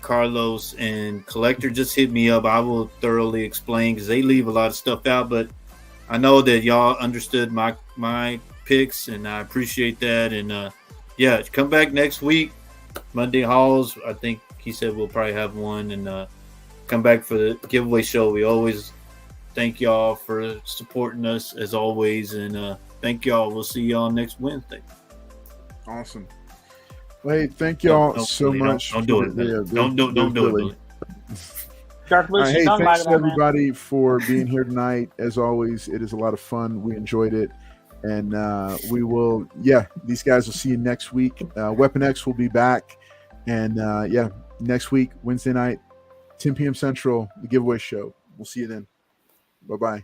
Carlos and Collector, just hit me up. I will thoroughly explain because they leave a lot of stuff out. But I know that y'all understood my picks, and I appreciate that. And yeah, come back next week. Monday Halls, I think he said we'll probably have one, and come back for the giveaway show. We always thank y'all for supporting us as always, and thank y'all. We'll see y'all next Wednesday. Awesome. Well, hey, thank y'all so much. Don't do it. Don't do it. Dark Blue, hey, thanks everybody for being here tonight. As always, it is a lot of fun. We enjoyed it. And we will, these guys will see you next week. Weapon X will be back. And next week, Wednesday night, 10 p.m. Central, the giveaway show. We'll see you then. Bye-bye.